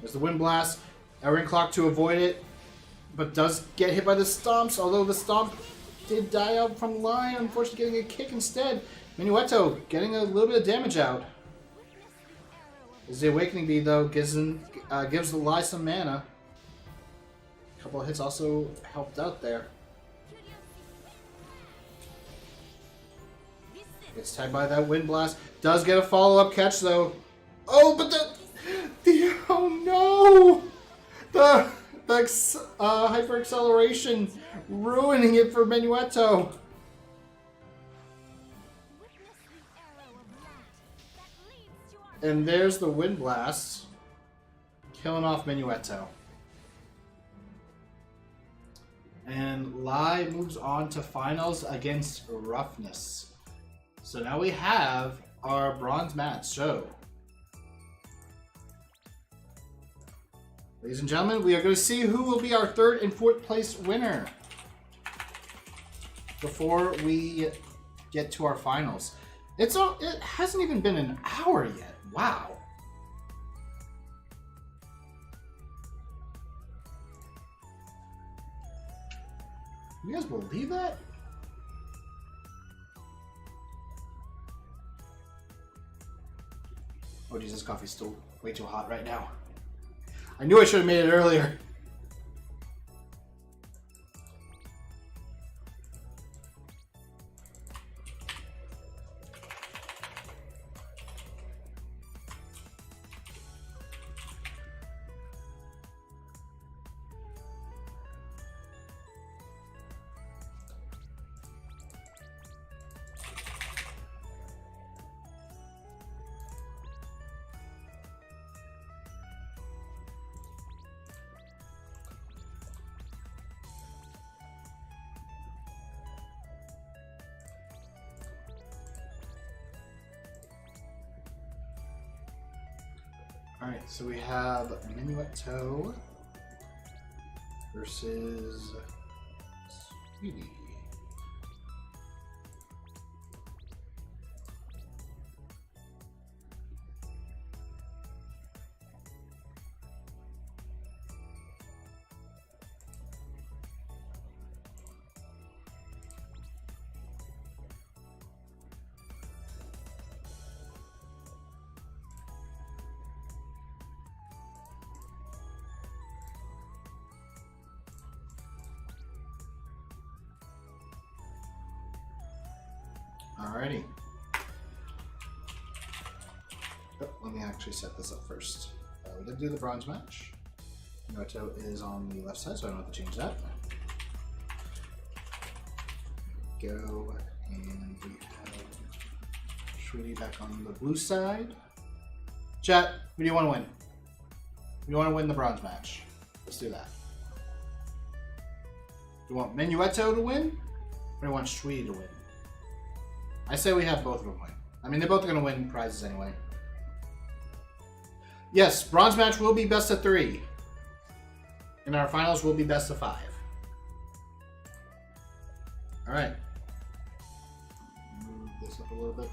Speaker 1: There's the wind blast. Aaron Clock to avoid it, but does get hit by the stomps, although the stomp did die out from Lai, unfortunately getting a kick instead. Menuetto getting a little bit of damage out. As the Awakening Bead, though, gives the Lai some mana. A couple of hits also helped out there. Gets tagged by that wind blast. Does get a follow-up catch, though. Oh, but oh no! The hyper acceleration ruining it for Menuetto. And there's the wind blast, killing off Menuetto. And Lai moves on to finals against Roughness. So now we have our bronze match. So, ladies and gentlemen, we are going to see who will be our third and fourth place winner before we get to our finals. It hasn't even been an hour yet. Wow. You guys believe that? Oh Jesus, coffee's still way too hot right now. I knew I should have made it earlier. Alright, so we have Menuetto versus Sweetie. Alrighty. Oh, let me actually set this up first. We did do the bronze match. Menuetto is on the left side, so I don't have to change that. Go, and we have Sweetie back on the blue side. Chat, who do you want to win? We want to win the bronze match. Let's do that. Do you want Menuetto to win? Or do you want Sweetie to win? I say we have both of them win. I mean, they're both going to win prizes anyway. Yes, bronze match will be best of 3. And our finals will be best of 5. Alright. Move this up a little bit.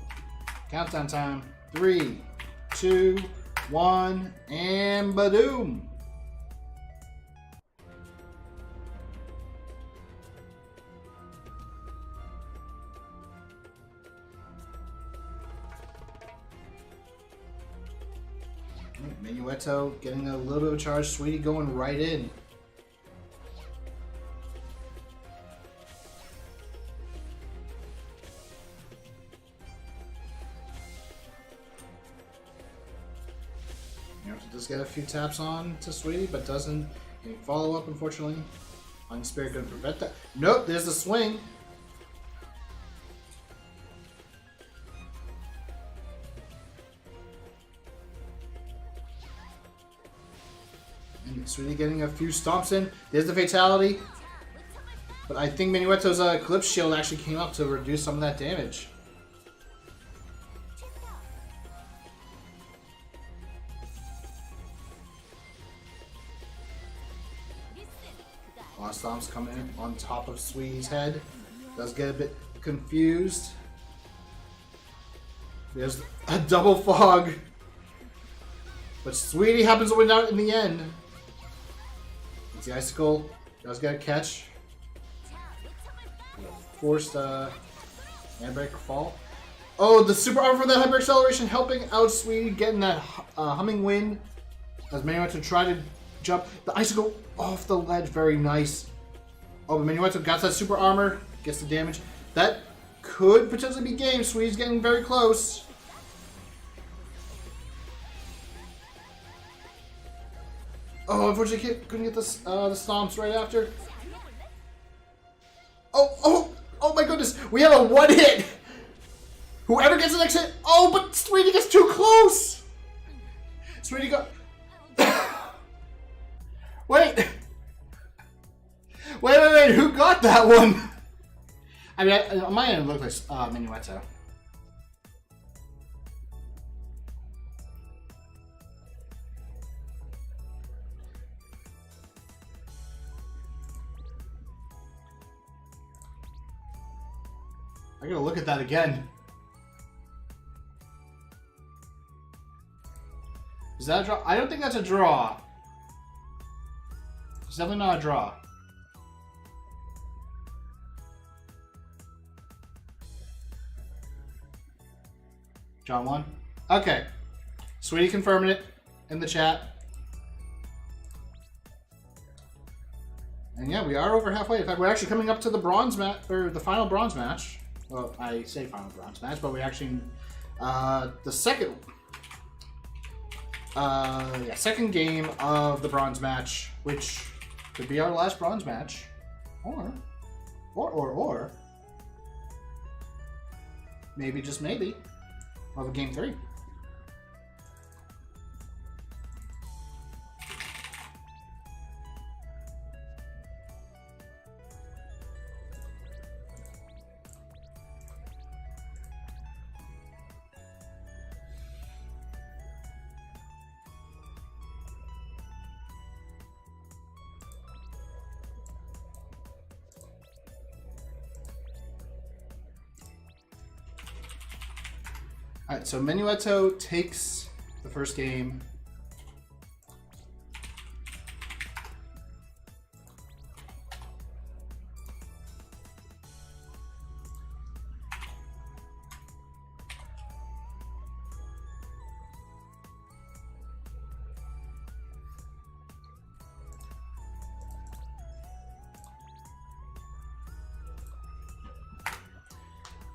Speaker 1: Countdown time. 3, 2, 1, and badoom! Menuetto getting a little bit of a charge. Sweetie going right in. Does get a few taps on to Sweetie, but doesn't follow up, unfortunately. Flying Spirit going to prevent that. Nope, there's the swing. And Sweetie getting a few stomps in. There's the fatality. But I think Menuetto's Eclipse Shield actually came up to reduce some of that damage. A lot of stomps coming in on top of Sweetie's head. Does get a bit confused. There's a double fog. But Sweetie happens to win out in the end. It's the icicle. Does get a catch. Forced handbrake fall. Oh, the super armor for that hyper acceleration helping out Sweetie getting that humming wind. As Menuetto try to jump. The icicle off the ledge. Very nice. Oh, but Menuetto got that super armor. Gets the damage. That could potentially be game. Sweetie's getting very close. Oh, unfortunately, couldn't get the stomps right after. Oh my goodness. We have a one hit. Whoever gets the next hit. Oh, but Sweetie gets too close. Sweetie got... Wait. Wait. Who got that one? I mean, on my end, it looked like Menuetto. I gotta look at that again. Is that a draw? I don't think that's a draw. It's definitely not a draw. John won? Okay. Sweetie confirming it in the chat. And yeah, we are over halfway. In fact, we're actually coming up to the bronze match, or the final bronze match. Well, I say final bronze match, but we actually, the second game of the bronze match, which could be our last bronze match, or maybe, just maybe, we'll have a game 3. Alright, so Menuetto takes the first game.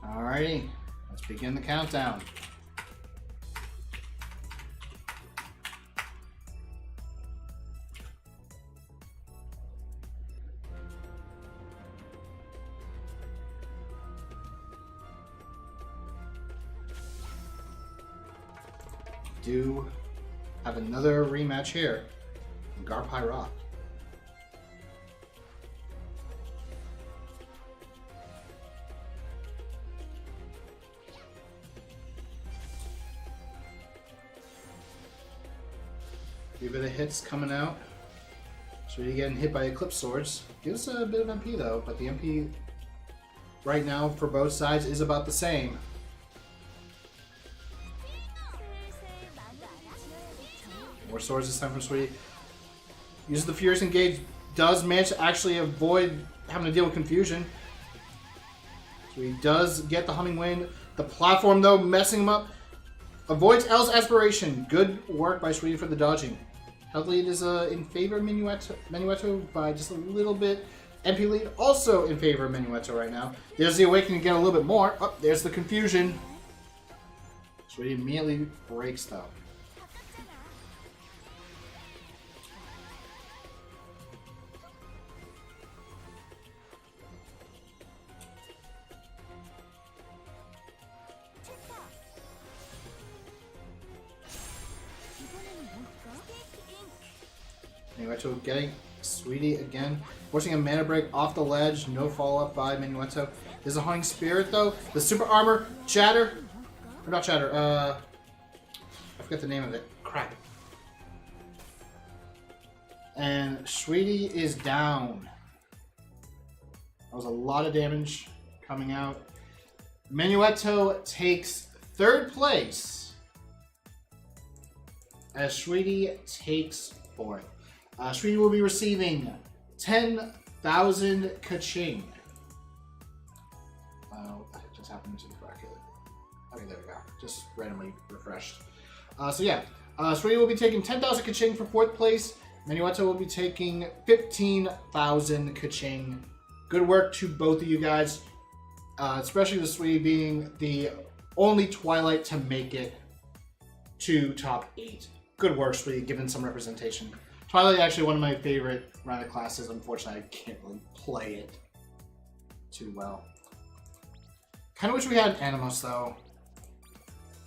Speaker 1: Alrighty, let's begin the countdown. Do have another rematch here in Garpai Rock. A few bit of hits coming out. So you're getting hit by Eclipse Swords. Gives us a bit of MP though, but the MP right now for both sides is about the same. More swords this time from Sweetie. Uses the Furious Engage. Does manage to actually avoid having to deal with confusion. So he does get the Humming Wind. The platform though messing him up. Avoids L's Aspiration. Good work by Sweetie for the dodging. Health lead is in favor of Menuetto by just a little bit. MP lead also in favor of Menuetto right now. There's the Awakening again a little bit more. Oh, there's the confusion. Sweetie immediately breaks though. Menuetto getting Sweetie again. Forcing a mana break off the ledge. No follow-up by Menuetto. There's a Haunting Spirit though. The super armor. Chatter. Or not Chatter. I forget the name of it. Crap. And Sweetie is down. That was a lot of damage coming out. Menuetto takes 3rd place, as Sweetie takes 4th. Sweetie will be receiving 10,000 ka-ching. That just happened to be correct. Okay, there we go. Just randomly refreshed. So yeah, Sweetie will be taking 10,000 ka-ching for 4th place. Menuetto will be taking 15,000 ka-ching. Good work to both of you guys, especially the Sweetie being the only Twilight to make it to top 8. Good work, Sweetie, given some representation. Twilight actually one of my favorite Rena classes. Unfortunately, I can't really play it too well. Kind of wish we had Animus, though.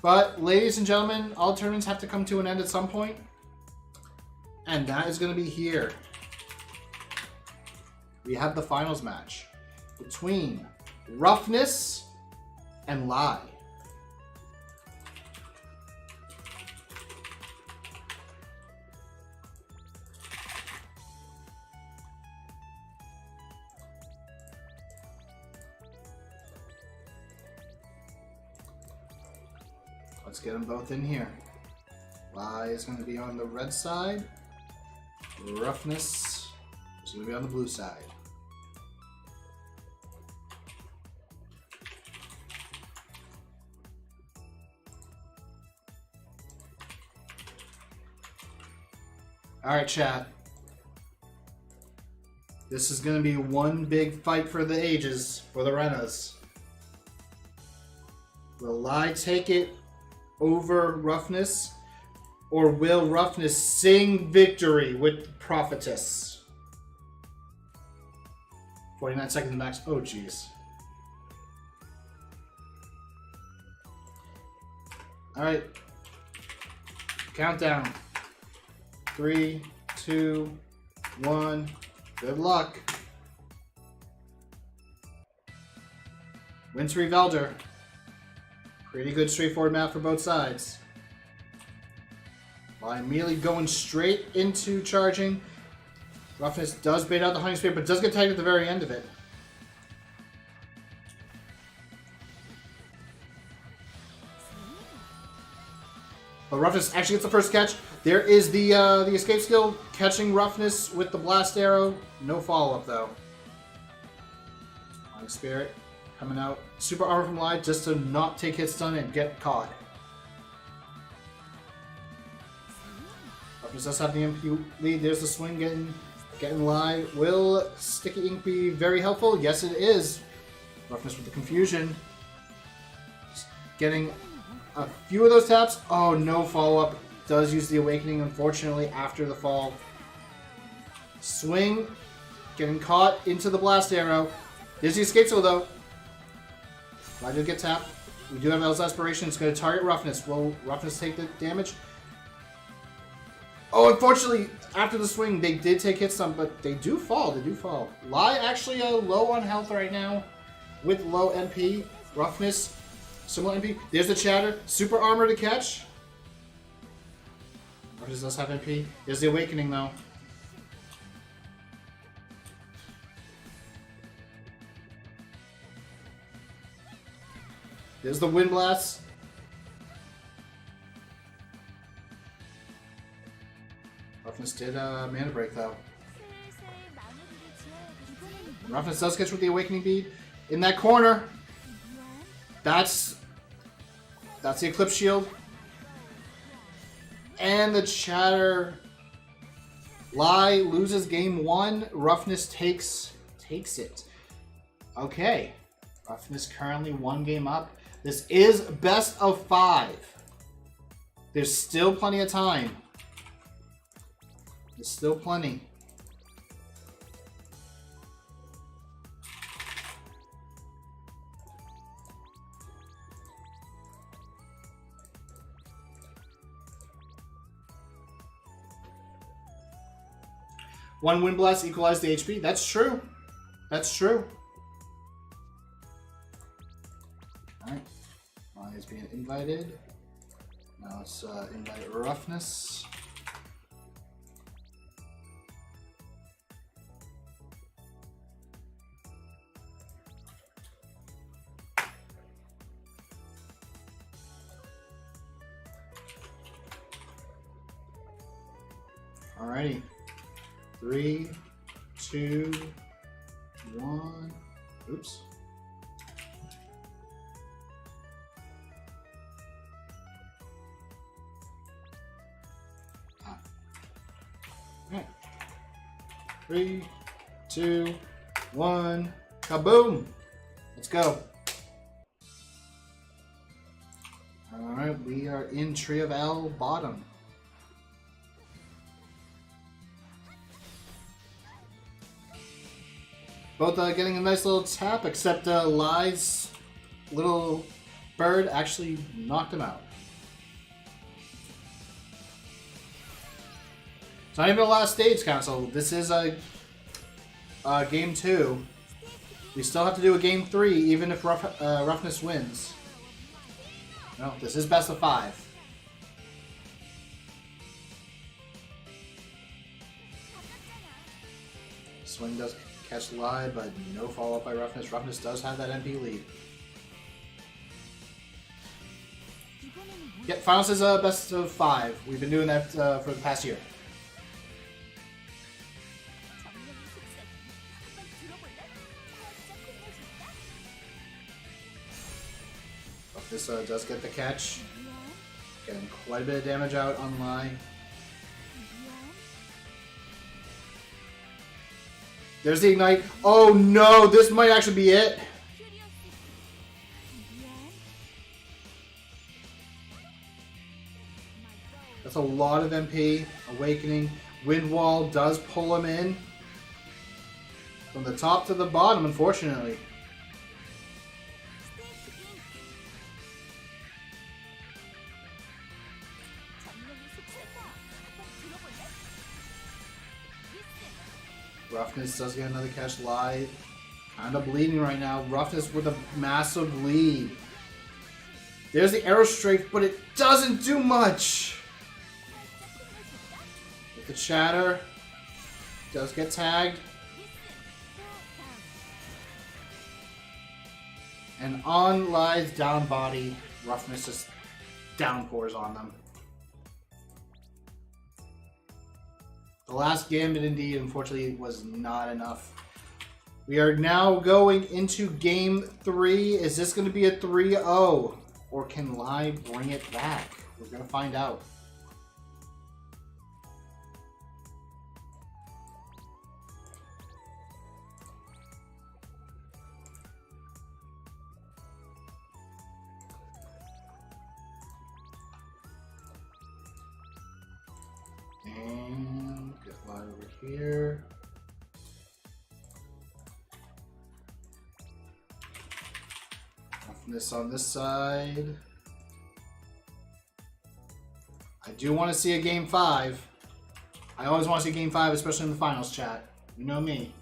Speaker 1: But, ladies and gentlemen, all tournaments have to come to an end at some point. And that is going to be here. We have the finals match between Roughness and Lie. Let's get them both in here. Lie is going to be on the red side. Roughness is going to be on the blue side. Alright, chat. This is going to be one big fight for the ages for the Renas. Will Lie take it over Roughness? Or will Roughness sing victory with Prophetess? 49 seconds max. Oh, jeez. Alright. Countdown. 3, 2, 1. Good luck. Wintry Velder. Pretty good straightforward map for both sides. By immediately going straight into charging. Roughness does bait out the Honey Spirit, but does get tagged at the very end of it. But Roughness actually gets the first catch. There is the escape skill, catching Roughness with the blast arrow. No follow-up, though. Honey Spirit coming out. Super armor from Lie just to not take hit stun and get caught. Roughness does have the MP lead. There's the swing getting Lie. Will Sticky Ink be very helpful? Yes, it is. Roughness with the confusion. Just getting a few of those taps. Oh, no follow-up. Does use the Awakening, unfortunately, after the fall. Swing. Getting caught into the blast arrow. There's the escape skill, though. Lie did get tapped. We do have El's Aspiration. It's going to target Roughness. Will Roughness take the damage? Oh, unfortunately, after the swing, they did take hit stun, but they do fall. They do fall. Lie actually low on health right now with low MP. Roughness, similar MP. There's the Chatter. Super armor to catch. Roughness does have MP. There's the Awakening, though. There's the Wind Blast. Roughness did mana break, though. Roughness does catch with the Awakening Bead. In that corner. That's the Eclipse Shield. And the Chatter. Lie loses game 1. Roughness takes it. Okay. Roughness currently 1 game up. This is best of 5. There's still plenty of time. There's still plenty. One Wind Blast equalized the HP. That's true. That's true. Alright. Lie is being invited. Now let's invite Roughness. Alrighty. 3, 2, 1. Oops. Alright. 3, 2, 1. Kaboom! Let's go. Alright, we are in Tree of L bottom. Both getting a nice little tap, except Lai's little bird actually knocked him out. It's not even the last stage, Council. This is a game 2. We still have to do a game 3, even if Roughness wins. No, this is best of 5. Swing does catch Lai, but no follow-up by Roughness. Roughness does have that MP lead. Yep, Finals is best of 5. We've been doing that for the past year. This does get the catch. Getting quite a bit of damage out on Lai. There's the Ignite. Oh no, this might actually be it. That's a lot of MP. Awakening. Wind Wall does pull him in. From the top to the bottom, unfortunately. Roughness does get another catch. Live. Kind of bleeding right now. Roughness with a massive lead. There's the arrow strafe, but it doesn't do much. With the chatter. Does get tagged. And on Live's down body, Roughness just downpours on them. The last gambit, indeed, unfortunately, was not enough. We are now going into game 3. Is this going to be a 3-0? Or can Lai bring it back? We're going to find out. And get Lai over here. Roughness on this side. I do want to see a game 5. I always want to see game 5, especially in the finals chat. You know me.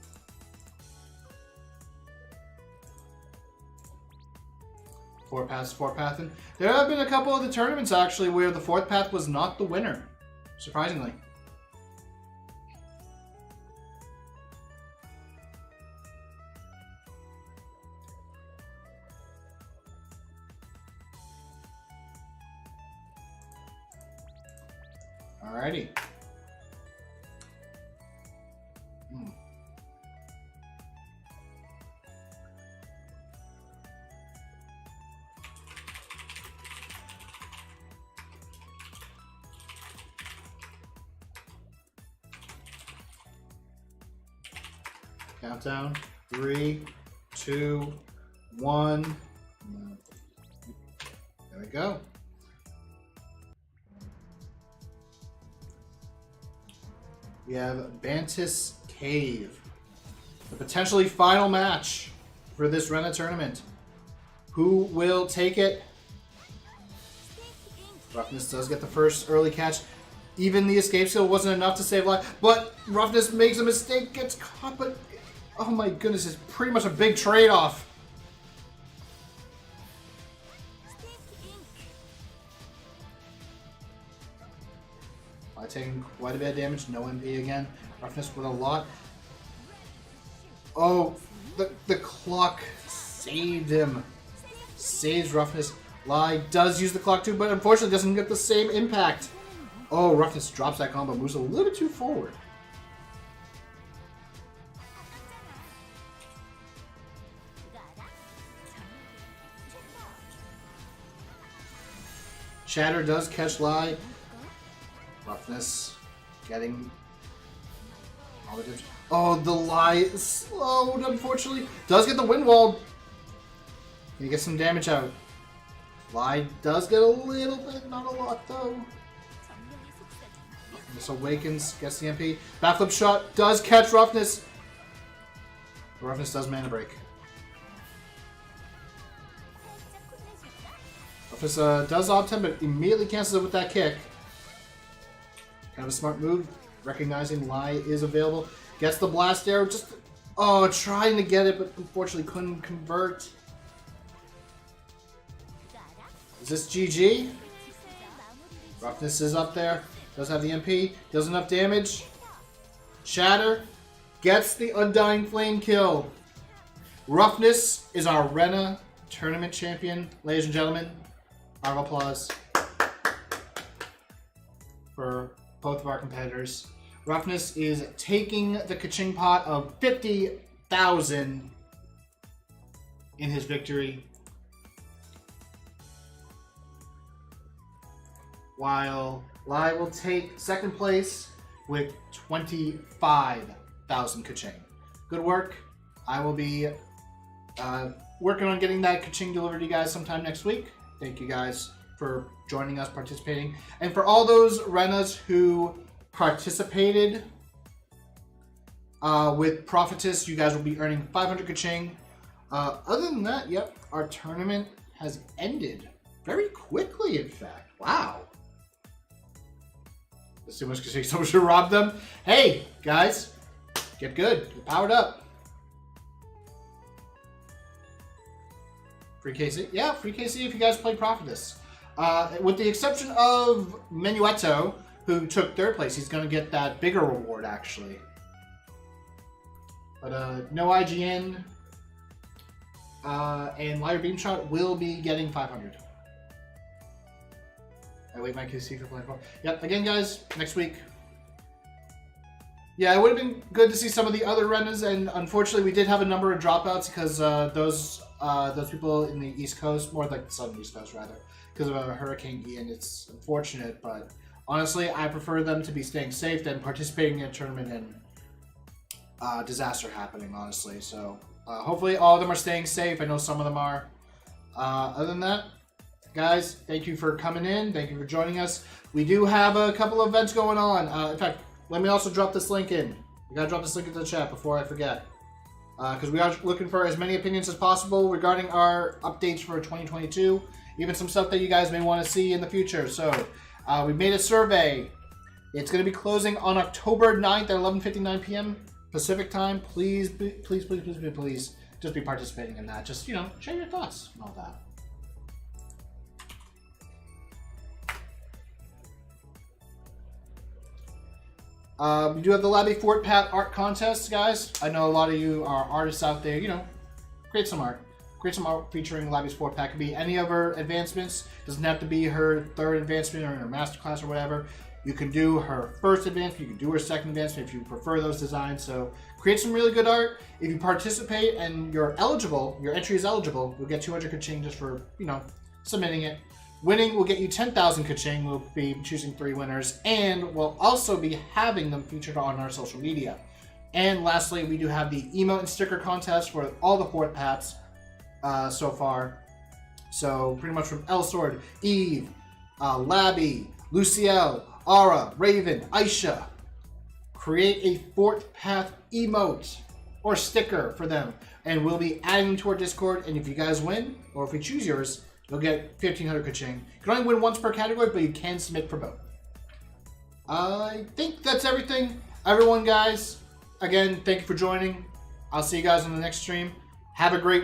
Speaker 1: Four pathing. There have been a couple of the tournaments actually where the fourth path was not the winner. Surprisingly. Alrighty. Countdown. 3, 2, 1. There we go. We have Bantis Cave. The potentially final match for this Rena tournament. Who will take it? Roughness does get the first early catch. Even the escape skill wasn't enough to save life. But Roughness makes a mistake, gets caught, but oh my goodness, it's pretty much a big trade-off. Taking quite a bit of damage, no MP again. Roughness with a lot. Oh, the clock saved him. Saves Roughness. Lai does use the clock too, but unfortunately doesn't get the same impact. Oh, Roughness drops that combo, moves a little bit too forward. Shatter does catch Lie. Roughness getting all the damage. Oh, the Lie is slowed, unfortunately. Does get the wind wall. Can you get some damage out? Lie does get a little bit, not a lot though. This awakens, gets the MP. Backflip shot does catch Roughness. Roughness does mana break. Roughness does opt 10, but immediately cancels it with that kick. Kind of a smart move, recognizing Lie is available. Gets the blast arrow, just trying to get it, but unfortunately couldn't convert. Is this GG? Roughness is up there. Does have the MP. Does enough damage. Shatter gets the Undying Flame kill. Roughness is our Rena tournament champion. Ladies and gentlemen, round of applause for both of our competitors. Roughness is taking the Kaching pot of 50,000 in his victory, while Lie will take second place with 25,000 Kaching. Good work. I will be working on getting that Kaching delivered to you guys sometime next week. Thank you guys for joining us, participating. And for all those Renas who participated with Prophetess, you guys will be earning 500 Kaching. Other than that, yep, our tournament has ended very quickly, in fact. Wow. There's too much Kaching. Someone should rob them. Hey, guys, get good. Get powered up. Free KC? Yeah, free KC if you guys play Prophetess. With the exception of Menuetto, who took third place. He's going to get that bigger reward, actually. But no IGN and Liar Beam Shot will be getting 500. I wait my KC for playing. Yep, again, guys, next week. Yeah, it would have been good to see some of the other Renas, and unfortunately, we did have a number of dropouts because those people in the East Coast, more like the Southern East Coast, rather, because of Hurricane Ian. It's unfortunate, but honestly, I prefer them to be staying safe than participating in a tournament and disaster happening, honestly. So hopefully all of them are staying safe. I know some of them are. Other than that, guys, thank you for coming in. Thank you for joining us. We do have a couple of events going on. In fact, let me also drop this link in. We gotta drop this link into the chat before I forget. Because we are looking for as many opinions as possible regarding our updates for 2022. Even some stuff that you guys may want to see in the future. So, we made a survey. It's going to be closing on October 9th at 11:59 p.m. Pacific time. Please, please, please, please, please, just be participating in that. Just, share your thoughts and all that. We do have the Labby Fort Pat art contest, guys. I know a lot of you are artists out there. Create some art. Create some art featuring Labby's Fort Pat. It could be any of her advancements. Doesn't have to be her third advancement or her masterclass or whatever. You can do her first advancement. You can do her second advancement if you prefer those designs. So create some really good art. If you participate and you're eligible, your entry is eligible, you'll get 200 Kaching just for, submitting it. Winning will get you 10,000 Kaching. We'll be choosing 3 winners, and we'll also be having them featured on our social media. And lastly, we do have the emote and sticker contest for all the Fort Pats so far. So pretty much from Elsword, Eve, Labby, Lucielle, Ara, Raven, Aisha. Create a Fort Path emote or sticker for them, and we'll be adding them to our Discord. And if you guys win, or if we choose yours, you'll get 1,500 Kaching. You can only win once per category, but you can submit for both. I think that's everything. Everyone, guys, again, thank you for joining. I'll see you guys on the next stream. Have a great week.